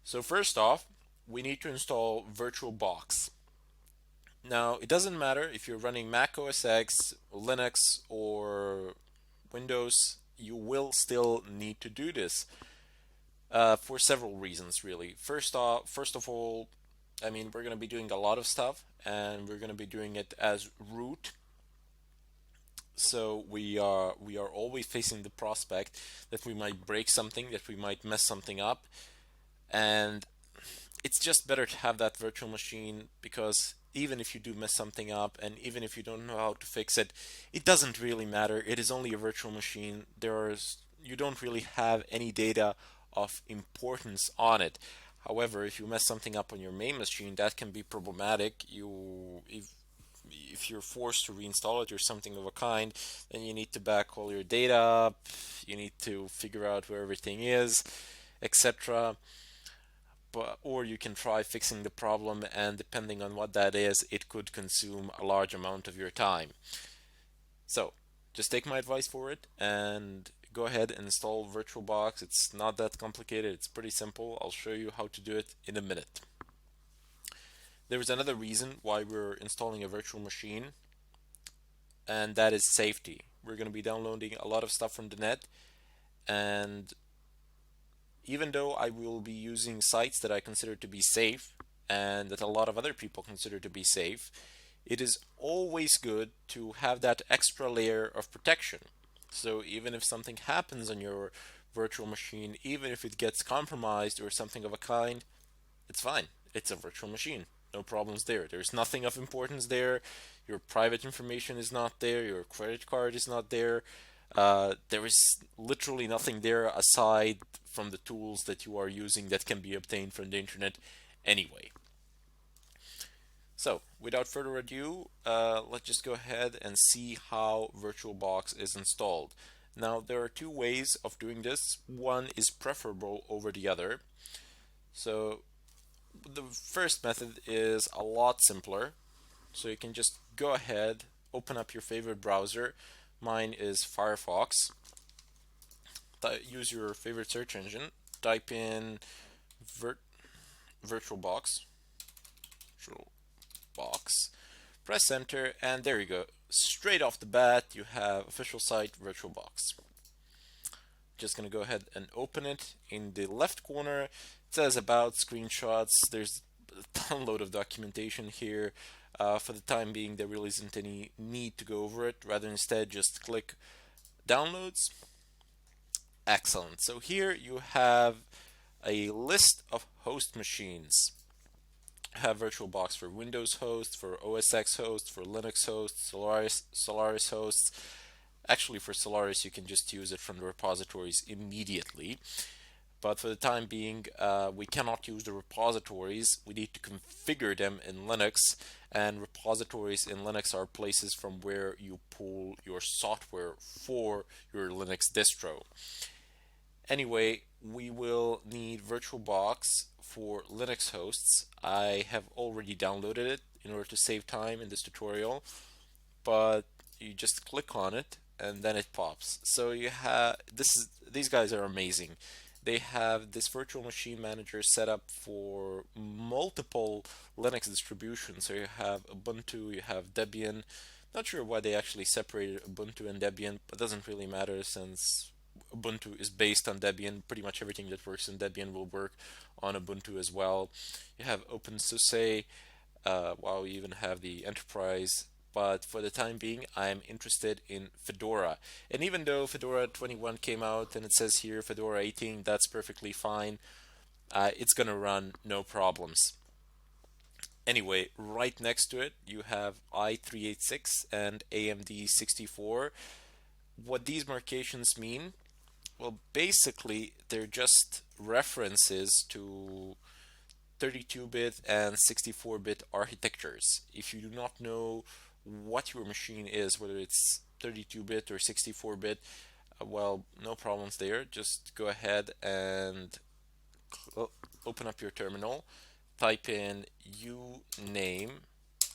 So first off, we need to install VirtualBox. Now, it doesn't matter if you're running Mac OS X, Linux, or Windows, you will still need to do this for several reasons, really. First of all, I mean, we're going to be doing a lot of stuff, and we're going to be doing it as root. So we are always facing the prospect that we might break something, that we might mess something up, and it's just better to have that virtual machine, because even if you do mess something up and even if you don't know how to fix it, it doesn't really matter. It is only a virtual machine. You don't really have any data of importance on it. However, if you mess something up on your main machine, that can be problematic. If you're forced to reinstall it or something of a kind, then you need to back all your data up, you need to figure out where everything is, etc. Or you can try fixing the problem, and depending on what that is, it could consume a large amount of your time. So just take my advice for it and go ahead and install VirtualBox. It's not that complicated, it's pretty simple. I'll show you how to do it in a minute. There is another reason why we're installing a virtual machine, and that is safety. We're going to be downloading a lot of stuff from the net, and even though I will be using sites that I consider to be safe and that a lot of other people consider to be safe, it is always good to have that extra layer of protection. So even if something happens on your virtual machine, even if it gets compromised or something of a kind, it's fine. It's a virtual machine. No problems there. There's nothing of importance there. Your private information is not there. Your credit card is not there. There is literally nothing there aside from the tools that you are using that can be obtained from the internet anyway. So without further ado, let's just go ahead and see how VirtualBox is installed. Now, there are two ways of doing this. One is preferable over the other. So the first method is a lot simpler. So you can just go ahead, open up your favorite browser. Mine is Firefox. Use your favorite search engine. Type in VirtualBox. Press enter, and there you go. Straight off the bat, you have official site VirtualBox. Just gonna go ahead and open it. In the left corner, it says about screenshots. There's a download of documentation here. For the time being, there really isn't any need to go over it. Rather, instead, just click downloads. Excellent. So here you have a list of host machines. have VirtualBox for Windows hosts, for OS X hosts, for Linux hosts, Solaris hosts. Actually, for Solaris, you can just use it from the repositories immediately. But for the time being, we cannot use the repositories. We need to configure them in Linux, and repositories in Linux are places from where you pull your software for your Linux distro. Anyway, we will need VirtualBox for Linux hosts. I have already downloaded it in order to save time in this tutorial, but you just click on it and then it pops. So you have these guys are amazing. They have this virtual machine manager set up for multiple Linux distributions. So you have Ubuntu, you have Debian. Not sure why they actually separated Ubuntu and Debian, but it doesn't really matter since Ubuntu is based on Debian. Pretty much everything that works in Debian will work on Ubuntu as well. You have OpenSUSE. Wow, you even have the enterprise. But for the time being, I'm interested in Fedora. And even though Fedora 21 came out and it says here Fedora 18, that's perfectly fine. It's gonna run no problems. Anyway, right next to it, you have i386 and AMD 64. What these markations mean? Well, basically, they're just references to 32-bit and 64-bit architectures. If you do not know what your machine is, whether it's 32-bit or 64-bit, well, no problems there. Just go ahead and open up your terminal, type in uname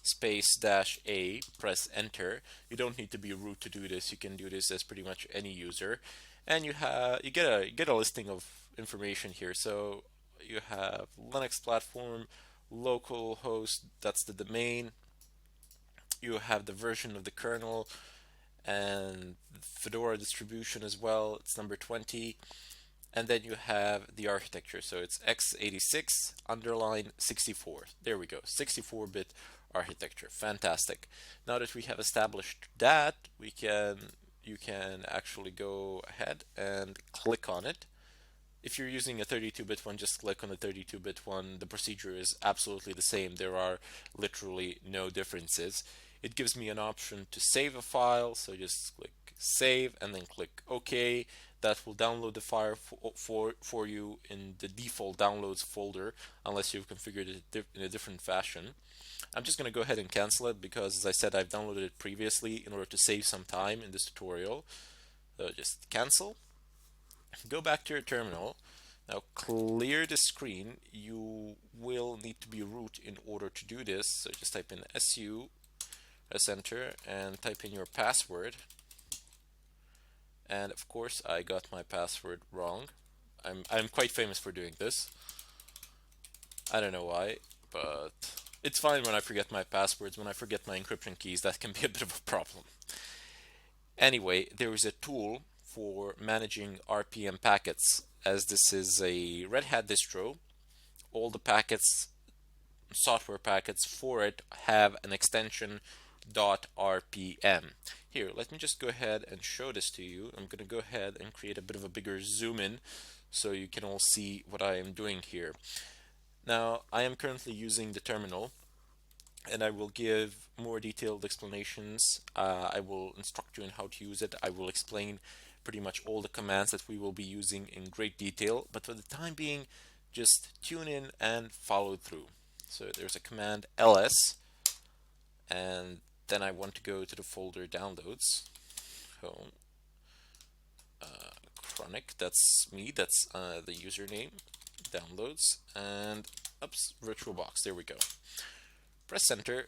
space dash a, press enter. You don't need to be root to do this. You can do this as pretty much any user, and you get a listing of information here. So you have Linux platform, local host, that's the domain. You have the version of the kernel and Fedora distribution as well. It's number 20. And then you have the architecture. So it's x86 underline 64. There we go. 64-bit architecture. Fantastic. Now that we have established that, you can actually go ahead and click on it. If you're using a 32-bit one, just click on the 32-bit one. The procedure is absolutely the same. There are literally no differences. It gives me an option to save a file, so just click save and then click OK. That will download the file for you in the default downloads folder, unless you've configured it in a different fashion. I'm just going to go ahead and cancel it because, as I said, I've downloaded it previously in order to save some time in this tutorial. So just cancel. Go back to your terminal. Now clear the screen. You will need to be root in order to do this. So just type in su, press enter, and type in your password. And of course, I got my password wrong. I'm quite famous for doing this. I don't know why, but it's fine when I forget my passwords. When I forget my encryption keys, that can be a bit of a problem. Anyway, there is a tool for managing RPM packets. As this is a Red Hat distro, all the packets, software packets for it, have an extension .rpm. Here, let me just go ahead and show this to you. I'm going to go ahead and create a bit of a bigger zoom in so you can all see what I am doing here. Now, I am currently using the terminal, and I will give more detailed explanations. I will instruct you on how to use it. I will explain pretty much all the commands that we will be using in great detail, but for the time being, just tune in and follow through. So there's a command ls, and then I want to go to the folder downloads. Home, chronic, that's me, that's the username, downloads, and oops, VirtualBox, there we go. Press enter.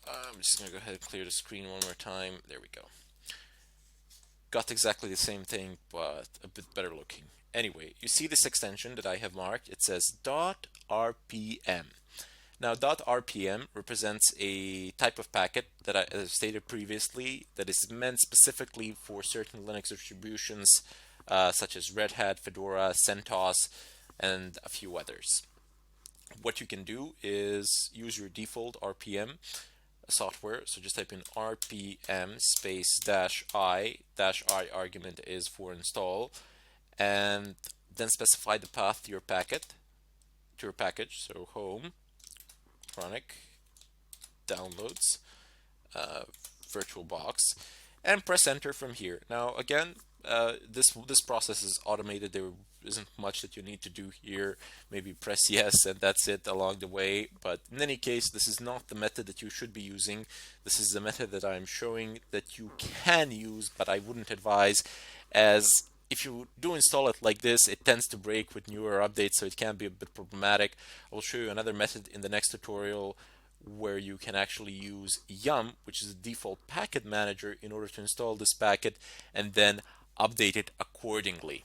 I'm just going to go ahead and clear the screen one more time. There we go. Got exactly the same thing, but a bit better looking. Anyway, you see this extension that I have marked. It says .rpm. Now, .rpm represents a type of packet that I stated previously that is meant specifically for certain Linux distributions, such as Red Hat, Fedora, CentOS, and a few others. What you can do is use your default RPM software. So just type in RPM space -i. -i argument is for install, and then specify the path to your package. So home, electronic downloads VirtualBox and press enter from here. Now again, this process is automated. There isn't much that you need to do here. Maybe press yes and that's it along the way. But in any case, this is not the method that you should be using. This is the method that I'm showing that you can use, but I wouldn't advise, as if you do install it like this, it tends to break with newer updates, so it can be a bit problematic. I will show you another method in the next tutorial where you can actually use yum, which is the default packet manager, in order to install this packet and then update it accordingly.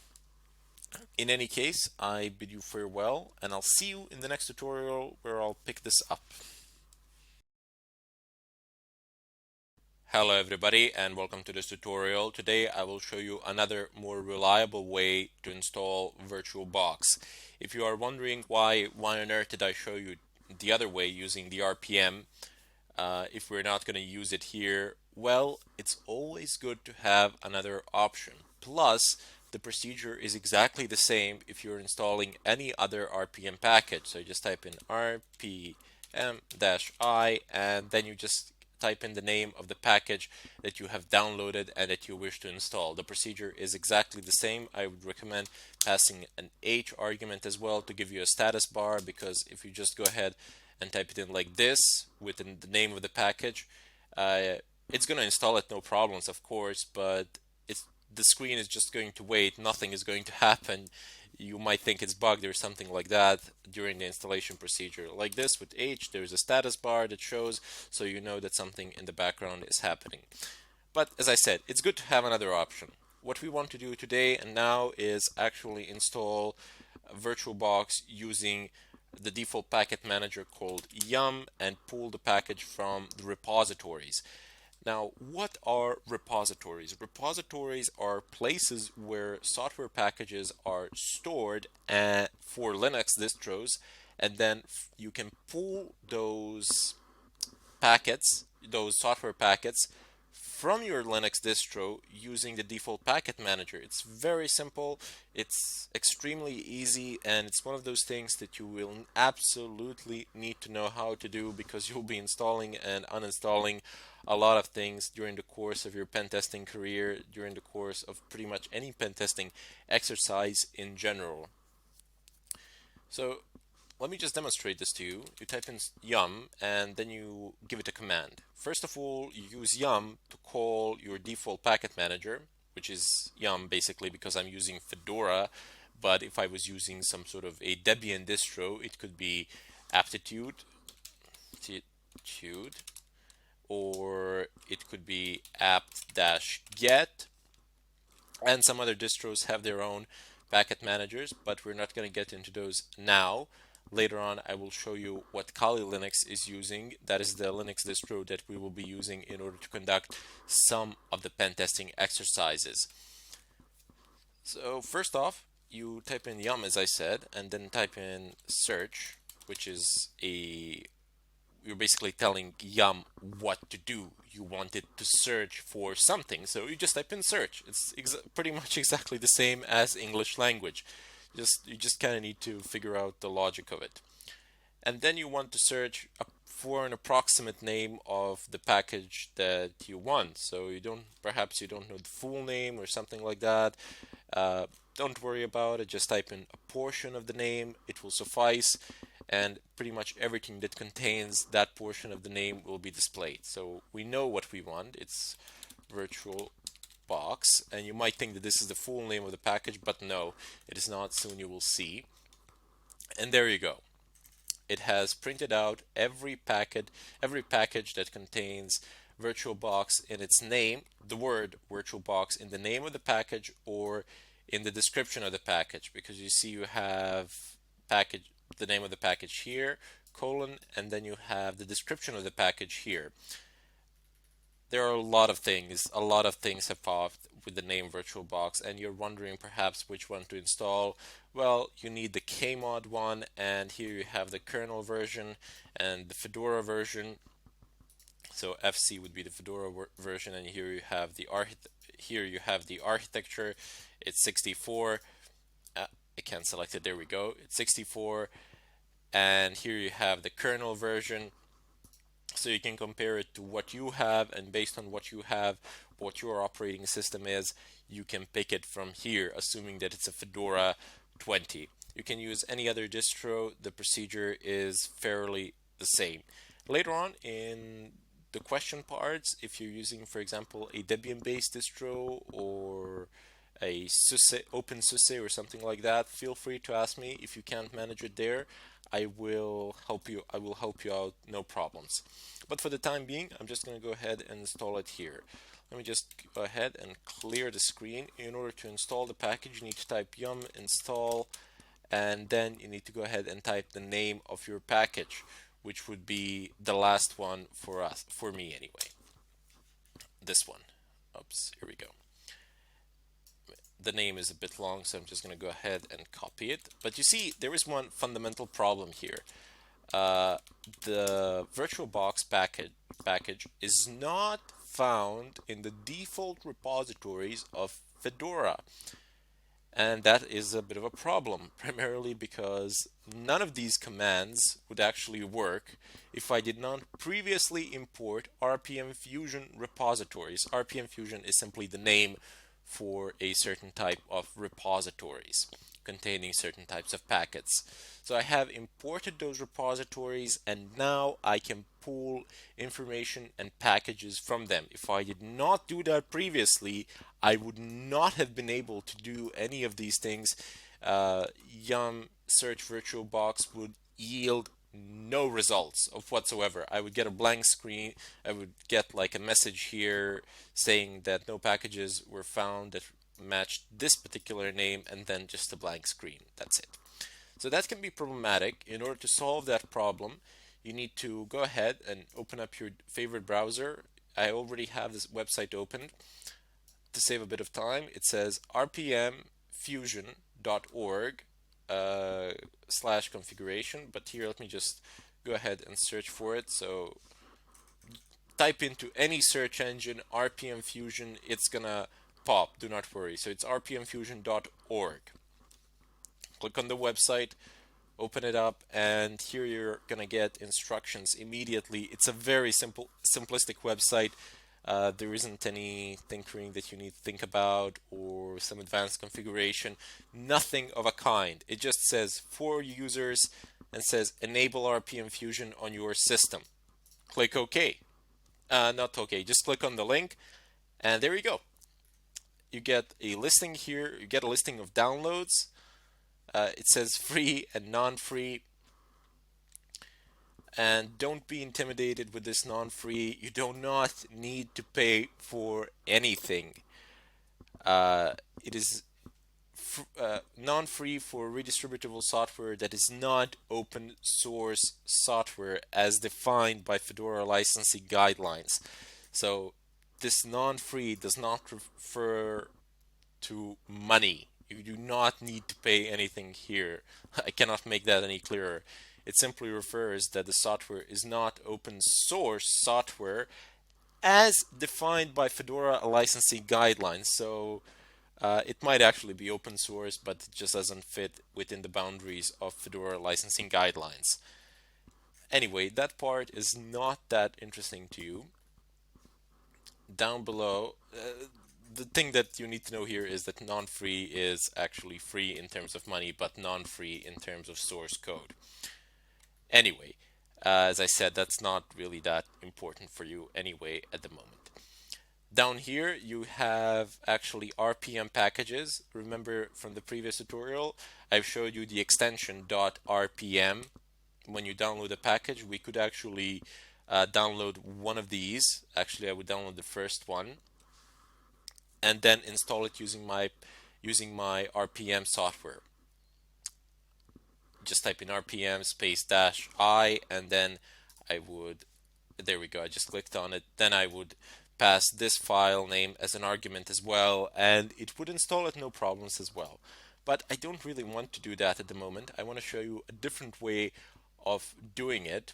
In any case, I bid you farewell, and I'll see you in the next tutorial where I'll pick this up. Hello everybody, and welcome to this tutorial. Today I will show you another more reliable way to install VirtualBox. If you are wondering why on earth did I show you the other way using the RPM, if we're not going to use it here, well, it's always good to have another option. Plus, the procedure is exactly the same if you're installing any other RPM package. So you just type in rpm-i, and then you just type in the name of the package that you have downloaded and that you wish to install. The procedure is exactly the same. I would recommend passing an H argument as well to give you a status bar, because if you just go ahead and type it in like this within the name of the package, it's going to install it no problems, of course, but the screen is just going to wait. Nothing is going to happen. You might think it's bugged or something like that during the installation procedure. Like this with H, there's a status bar that shows, so you know that something in the background is happening. But as I said, it's good to have another option. What we want to do today and now is actually install VirtualBox using the default packet manager called yum and pull the package from the repositories. Now, what are repositories? Repositories are places where software packages are stored for Linux distros, and then you can pull those packets, those software packets, from your Linux distro using the default packet manager. It's very simple, it's extremely easy, and it's one of those things that you will absolutely need to know how to do, because you'll be installing and uninstalling a lot of things during the course of your pen testing career, during the course of pretty much any pen testing exercise in general. So let me just demonstrate this to you. You type in yum and then you give it a command. First of all, you use yum to call your default packet manager, which is yum basically because I'm using Fedora, but if I was using some sort of a Debian distro, it could be aptitude, or it could be apt-get, and some other distros have their own packet managers, but we're not going to get into those now. Later on, I will show you what Kali Linux is using. That is the Linux distro that we will be using in order to conduct some of the pen testing exercises. So first off, you type in yum, as I said, and then type in search, which is you're basically telling yum what to do. You want it to search for something, so you just type in search. It's pretty much exactly the same as English language. You just kind of need to figure out the logic of it. And then you want to search for an approximate name of the package that you want. So perhaps you don't know the full name or something like that. Don't worry about it. Just type in a portion of the name. It will suffice, and pretty much everything that contains that portion of the name will be displayed. So we know what we want. It's VirtualBox, and you might think that this is the full name of the package, but no, it is not. Soon you will see. And there you go. It has printed out every package that contains VirtualBox in its name, the word VirtualBox in the name of the package or in the description of the package, because you see you have the name of the package here, colon, and then you have the description of the package here. There are a lot of things have popped with the name VirtualBox, and you're wondering perhaps which one to install. Well, you need the Kmod one, and here you have the kernel version and the Fedora version. So FC would be the Fedora version, and here you have the architecture. It's 64. I can't select it. There we go. It's 64. and here you have the kernel version, so you can compare it to what you have, and based on what you have, what your operating system is, you can pick it from here, assuming that it's a Fedora 20. You can use any other distro. The procedure is fairly the same. Later on in the question parts, if you're using, for example, a Debian-based distro or a SUSE, OpenSUSE or something like that, feel free to ask me. If you can't manage it there, I will help you. I will help you out, no problems. But for the time being, I'm just going to go ahead and install it here. Let me just go ahead and clear the screen. In order to install the package, you need to type yum install, and then you need to go ahead and type the name of your package, which would be the last one for me anyway. This one. Oops, here we go. The name is a bit long, so I'm just going to go ahead and copy it. But you see, there is one fundamental problem here. The VirtualBox package is not found in the default repositories of Fedora. And that is a bit of a problem, primarily because none of these commands would actually work if I did not previously import RPM Fusion repositories. RPM Fusion is simply the name for a certain type of repositories containing certain types of packets. So I have imported those repositories, and now I can pull information and packages from them. If I did not do that previously, I would not have been able to do any of these things. Yum search VirtualBox would yield no results of whatsoever. I would get a blank screen. I would get like a message here saying that no packages were found that matched this particular name, and then just a blank screen. That's it. So that can be problematic. In order to solve that problem, you need to go ahead and open up your favorite browser. I already have this website opened. To save a bit of time, it says rpmfusion.org /configuration, but here let me just go ahead and search for it. So type into any search engine RPM Fusion, it's gonna pop, do not worry. So it's rpmfusion.org. Click on the website, open it up, and here you're gonna get instructions immediately. It's a very simplistic website. There isn't any tinkering that you need to think about or some advanced configuration. Nothing of a kind. It just says for users and says enable RPM Fusion on your system. Click OK. Not OK, just click on the link, and there you go. You get a listing here. You get a listing of downloads. It says free and non-free. And don't be intimidated with this non-free. You do not need to pay for anything. It is non-free for redistributable software that is not open source software as defined by Fedora licensing guidelines. So this non-free does not refer to money. You do not need to pay anything here. I cannot make that any clearer. It simply refers that the software is not open source software as defined by Fedora licensing guidelines. So it might actually be open source, but it just doesn't fit within the boundaries of Fedora licensing guidelines. Anyway, that part is not that interesting to you. Down below, the thing that you need to know here is that non-free is actually free in terms of money, but non-free in terms of source code. Anyway, as I said, that's not really that important for you anyway at the moment. Down here, you have actually RPM packages. Remember from the previous tutorial, I've showed you the extension .rpm. When you download a package, we could actually download one of these. Actually, I would download the first one and then install it using my RPM software. Just type in RPM space -I, and then I would, there we go, I just clicked on it. Then I would pass this file name as an argument as well, and it would install it no problems as well. But I don't really want to do that at the moment. I want to show you a different way of doing it.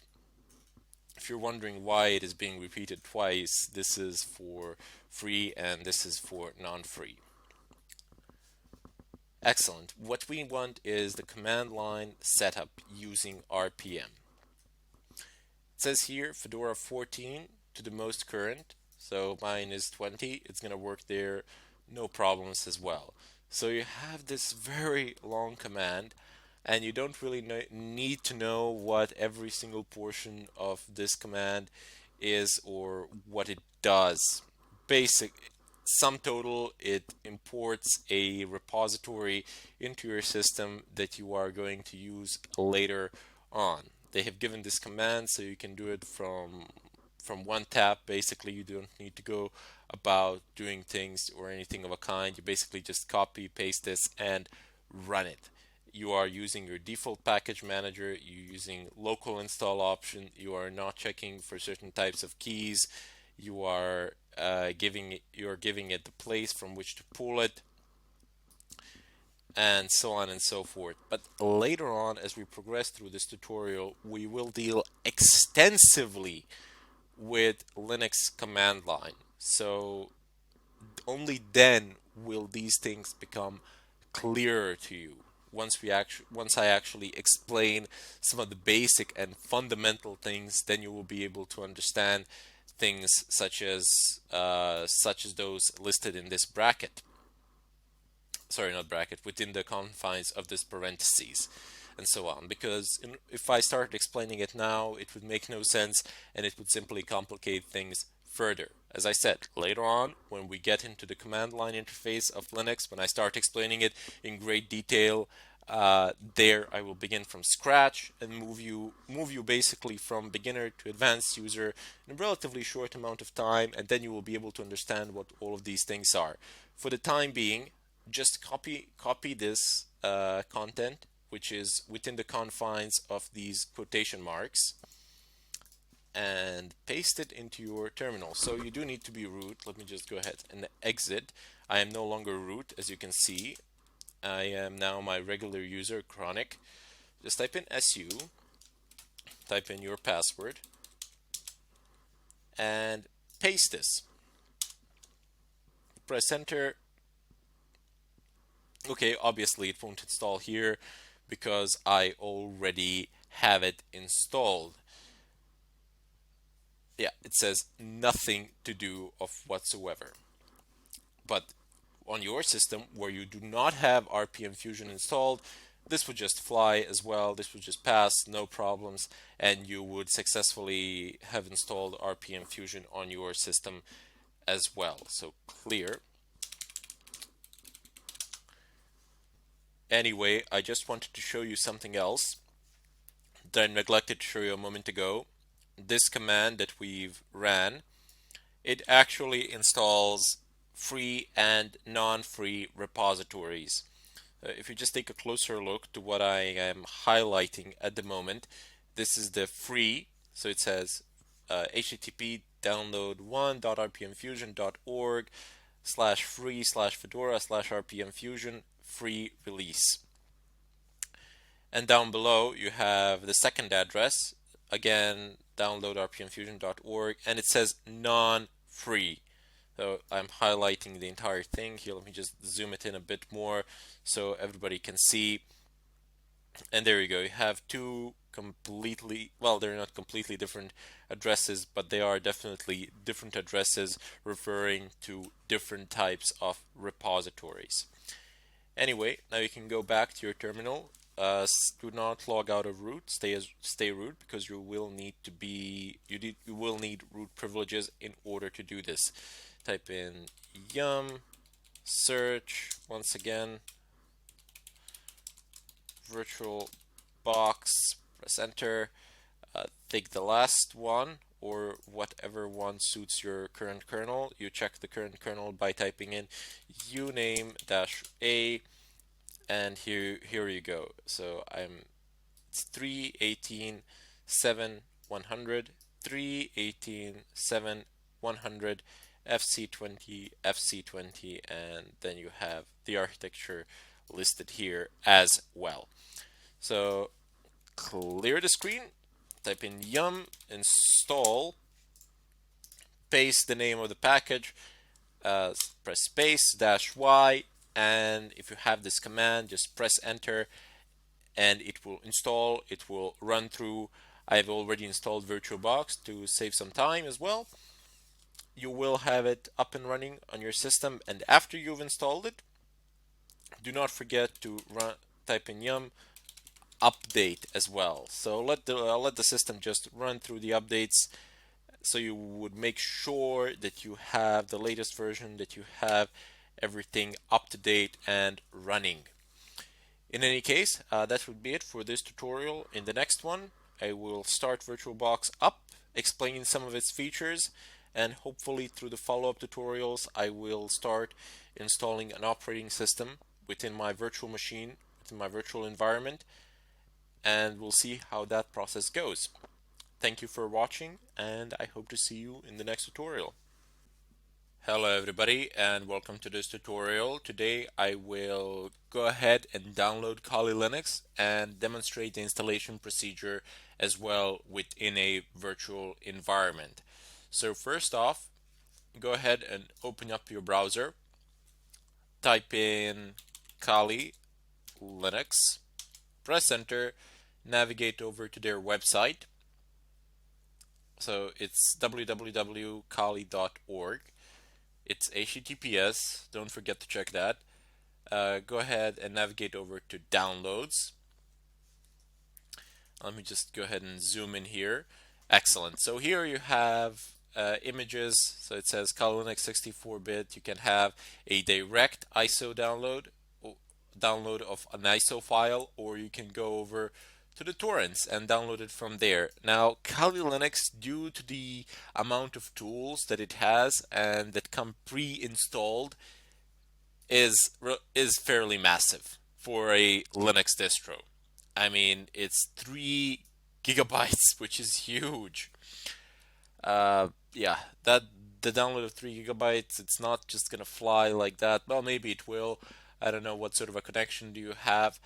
If you're wondering why it is being repeated twice, this is for free and this is for non-free. Excellent. What we want is the command line setup using RPM. It says here Fedora 14 to the most current. So mine is 20. It's going to work there, no problems as well. So you have this very long command, and you don't really need to know what every single portion of this command is or what it does. Basic sum total, it imports a repository into your system that you are going to use later on. They have given this command so you can do it from one tap. Basically, you don't need to go about doing things or anything of a kind. You basically just copy paste this and run it. You are using your default package manager, you're using local install option, you are not checking for certain types of keys, you are giving it the place from which to pull it, and so on and so forth. But later on, as we progress through this tutorial, we will deal extensively with Linux command line. So only then will these things become clearer to you. Once I actually explain some of the basic and fundamental things, then you will be able to understand things such as those listed in this bracket. Sorry, not bracket, within the confines of this parentheses, and so on. Because if I start explaining it now, it would make no sense and it would simply complicate things further. As I said, later on, when we get into the command line interface of Linux, when I start explaining it in great detail, there I will begin from scratch and move you basically from beginner to advanced user in a relatively short amount of time, and then you will be able to understand what all of these things are. For the time being, just copy this content, which is within the confines of these quotation marks, and paste it into your terminal. So you do need to be root. Let me just go ahead and exit. I am no longer root, as you can see. I am now my regular user, Chronic. Just type in SU, type in your password, and paste this. Press enter. Okay, obviously it won't install here because I already have it installed. Yeah, it says nothing to do of whatsoever. But on your system where you do not have RPM Fusion installed, this would just fly as well. This would just pass, no problems, and you would successfully have installed RPM Fusion on your system as well. So clear. Anyway, I just wanted to show you something else that I neglected to show you a moment ago. This command that we've ran, it actually installs free and non-free repositories. If you just take a closer look to what I am highlighting at the moment, this is the free, so it says http download1.rpmfusion.org/free/fedora/rpmfusion free release. And down below you have the second address, again download.rpmfusion.org, and it says non-free. So I'm highlighting the entire thing here. Let me just zoom it in a bit more so everybody can see. And there you go. You have two completely, well, they're not completely different addresses, but they are definitely different addresses referring to different types of repositories. Anyway, now you can go back to your terminal. Do not log out of root. Stay root, because you will need root privileges in order to do this. Type in yum search once again virtual box, press enter, take the last one or whatever one suits your current kernel. You check the current kernel by typing in uname-a, and here you go. So it's 3.18.7.100, 3.18.7.100, FC20, FC20, and then you have the architecture listed here as well. So clear the screen, type in yum install, paste the name of the package, press space -y, and if you have this command, just press enter and it will install, it will run through. I've already installed VirtualBox to save some time as well. You will have it up and running on your system, and after you've installed it, do not forget to type in yum update as well. So let the system just run through the updates, so you would make sure that you have the latest version, that you have everything up to date and running. In any case, that would be it for this tutorial. In the next one, I will start VirtualBox up, explaining some of its features, and hopefully through the follow-up tutorials, I will start installing an operating system within my virtual machine, within my virtual environment, and we'll see how that process goes. Thank you for watching, and I hope to see you in the next tutorial. Hello everybody, and welcome to this tutorial. Today I will go ahead and download Kali Linux and demonstrate the installation procedure as well within a virtual environment. So first off, go ahead and open up your browser, type in Kali Linux, press enter, navigate over to their website. So it's www.kali.org. It's HTTPS, don't forget to check that. Go ahead and navigate over to downloads. Let me just go ahead and zoom in here. Excellent. So here you have images. So it says Kali Linux 64-bit. You can have a direct ISO download of an ISO file, or you can go over to the torrents and download it from there. Now, Kali Linux, due to the amount of tools that it has and that come pre-installed, is fairly massive for a Linux distro. I mean, it's 3 gigabytes, which is huge. Yeah, that the download of 3 gigabytes, it's not just gonna fly like that. Well, maybe it will. I don't know what sort of a connection do you have,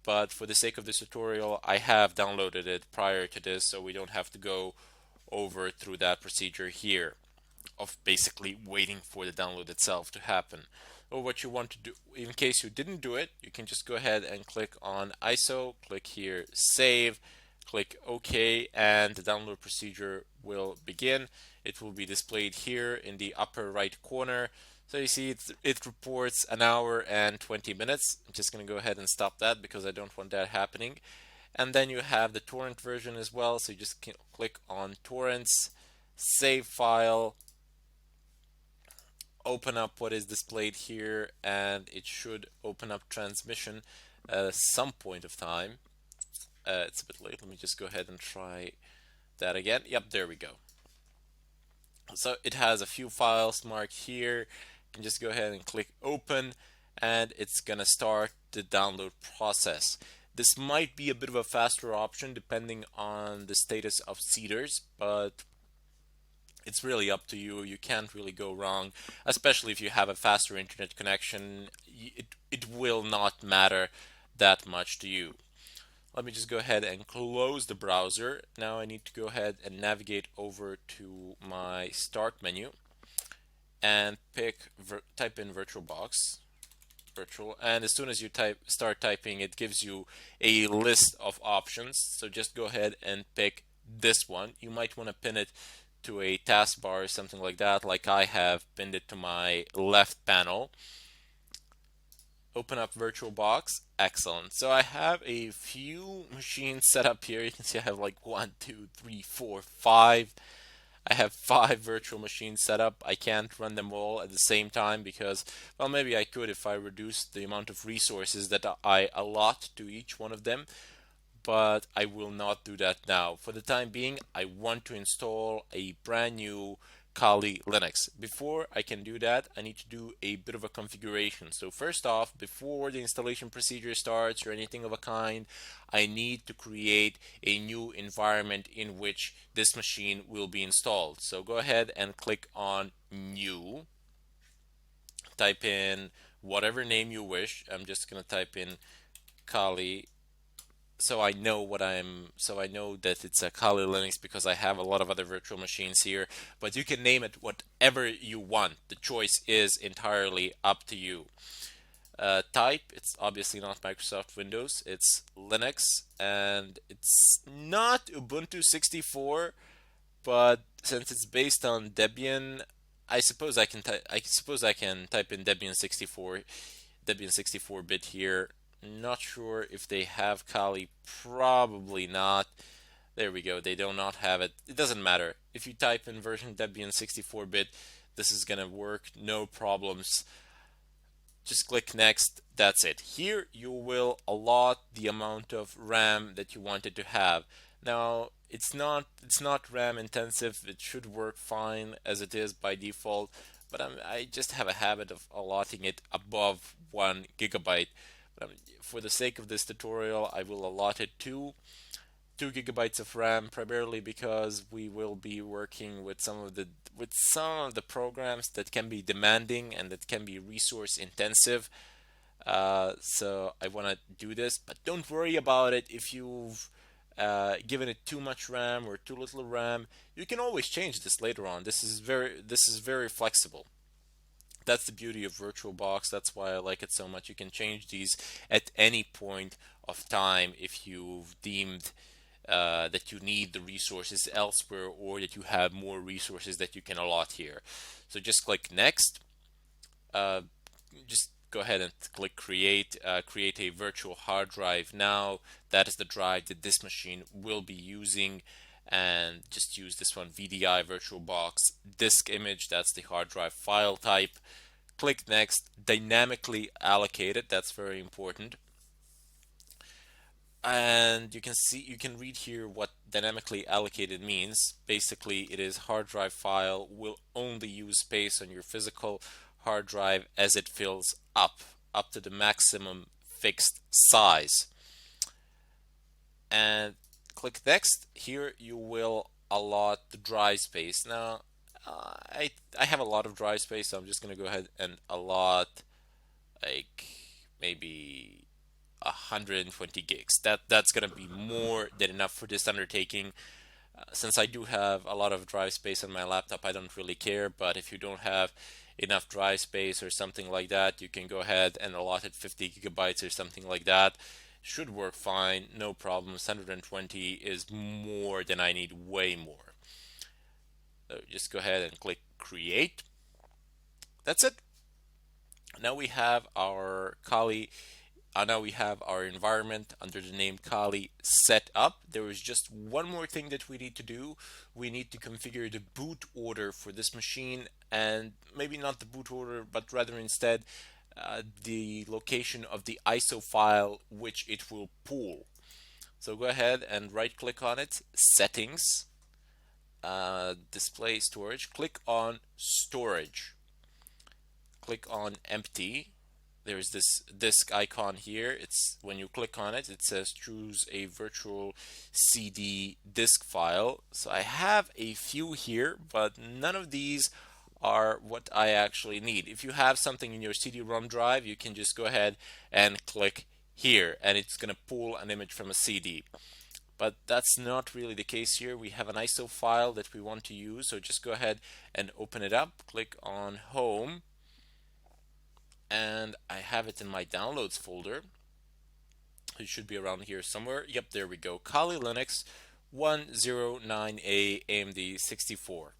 but for the sake of this tutorial, I have downloaded it prior to this, so we don't have to go over through that procedure here of basically waiting for the download itself to happen. Or what you want to do, in case you didn't do it, you can just go ahead and click on ISO, click here save, click OK, and the download procedure will begin. It will be displayed here in the upper right corner. So you see it reports an hour and 20 minutes. I'm just going to go ahead and stop that because I don't want that happening. And then you have the torrent version as well. So you just click on torrents, save file, open up what is displayed here, and it should open up transmission at some point of time. It's a bit late. Let me just go ahead and try that again. Yep, there we go. So it has a few files marked here. You can just go ahead and click open, and it's gonna start the download process. This might be a bit of a faster option depending on the status of seeders, but it's really up to you. You can't really go wrong, especially if you have a faster internet connection. It will not matter that much to you. Let me just go ahead and close the browser. Now I need to go ahead and navigate over to my start menu and type in VirtualBox, virtual, and as soon as you start typing, it gives you a list of options. So just go ahead and pick this one. You might want to pin it to a taskbar or something like that, like I have pinned it to my left panel. Open up VirtualBox. Excellent. So I have a few machines set up here. You can see I have like 1, 2, 3, 4, 5. I have 5 virtual machines set up. I can't run them all at the same time because, well, maybe I could if I reduced the amount of resources that I allot to each one of them, but I will not do that now. For the time being, I want to install a brand new Kali Linux. Before I can do that, I need to do a bit of a configuration. So first off, before the installation procedure starts or anything of a kind, I need to create a new environment in which this machine will be installed. So go ahead and click on New. Type in whatever name you wish. I'm just going to type in Kali, so I know that it's a Kali Linux because I have a lot of other virtual machines here, but you can name it whatever you want. The choice is entirely up to you. Type, it's obviously not Microsoft Windows, it's Linux, and it's not Ubuntu 64, but since it's based on Debian, I suppose I can type in Debian 64-bit here. Not sure if they have Kali, probably not. There we go. They do not have it. It doesn't matter. If you type in version Debian 64-bit, this is gonna work, no problems. Just click next. That's it. Here you will allot the amount of RAM that you wanted to have. Now it's not RAM intensive. It should work fine as it is by default, but I just have a habit of allotting it above 1 GB. For the sake of this tutorial, I will allot it to 2 GB of RAM, primarily because we will be working with some of the programs that can be demanding and that can be resource intensive. So I want to do this, but don't worry about it if you've given it too much RAM or too little RAM. You can always change this later on. This is very flexible. That's the beauty of VirtualBox. That's why I like it so much. You can change these at any point of time if you've deemed that you need the resources elsewhere, or that you have more resources that you can allot here. So just click next. Uh, just go ahead and click create a virtual hard drive. Now that is the drive that this machine will be using, and just use this one, VDI VirtualBox disk image. That's the hard drive file type. Click next. Dynamically allocate it. That's very important. And you can read here what dynamically allocated means. Basically, it is hard drive file will only use space on your physical hard drive as it fills up to the maximum fixed size. And click next. Here you will allot the drive space. Now I have a lot of drive space, so I'm just going to go ahead and allot like maybe 120 gigs. That's gonna be more than enough for this undertaking. Since I do have a lot of drive space on my laptop, I don't really care. But if you don't have enough drive space or something like that, you can go ahead and allot it 50 gigabytes or something like that. Should work fine, no problems. 120 is more than I need, way more. So just go ahead and click create. That's it. Now we have our Kali now we have our environment under the name Kali set up. There is just one more thing that we need to do. We need to configure the boot order for this machine, and maybe not the boot order, but rather instead the location of the ISO file which it will pull. So go ahead and right click on it, settings, display storage, click on storage, click on empty. There's this disk icon here. It's when you click on it, it says choose a virtual CD disk file. So I have a few here, but none of these are what I actually need. If you have something in your CD-ROM drive, you can just go ahead and click here, and it's going to pull an image from a CD. But that's not really the case here. We have an ISO file that we want to use, so just go ahead and open it up. Click on Home, and I have it in my downloads folder. It should be around here somewhere. Yep, there we go. Kali Linux 109A AMD 64.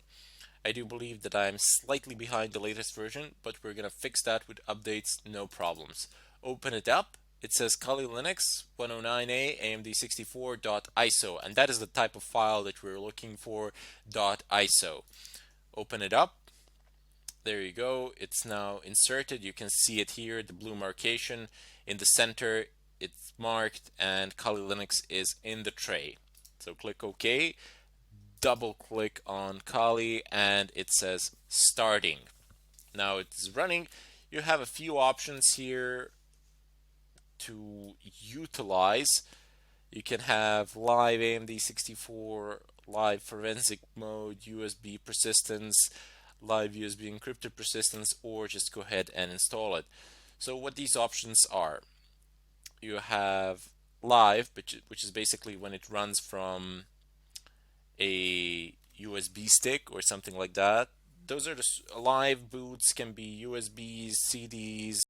I do believe that I'm slightly behind the latest version, but we're gonna fix that with updates, no problems. Open it up. It says Kali Linux 109A AMD 64.iso, and that is the type of file that we're looking for, .iso. Open it up. There you go. It's now inserted. You can see it here, the blue marcation in the center. It's marked, and Kali Linux is in the tray. So click OK. Double click on Kali, and it says starting. Now it's running. You have a few options here to utilize. You can have live AMD 64, live forensic mode, USB persistence, live USB encrypted persistence, or just go ahead and install it. So what these options are, you have live, which is basically when it runs from a USB stick or something like that. Those are the live boots, can be USBs, CDs,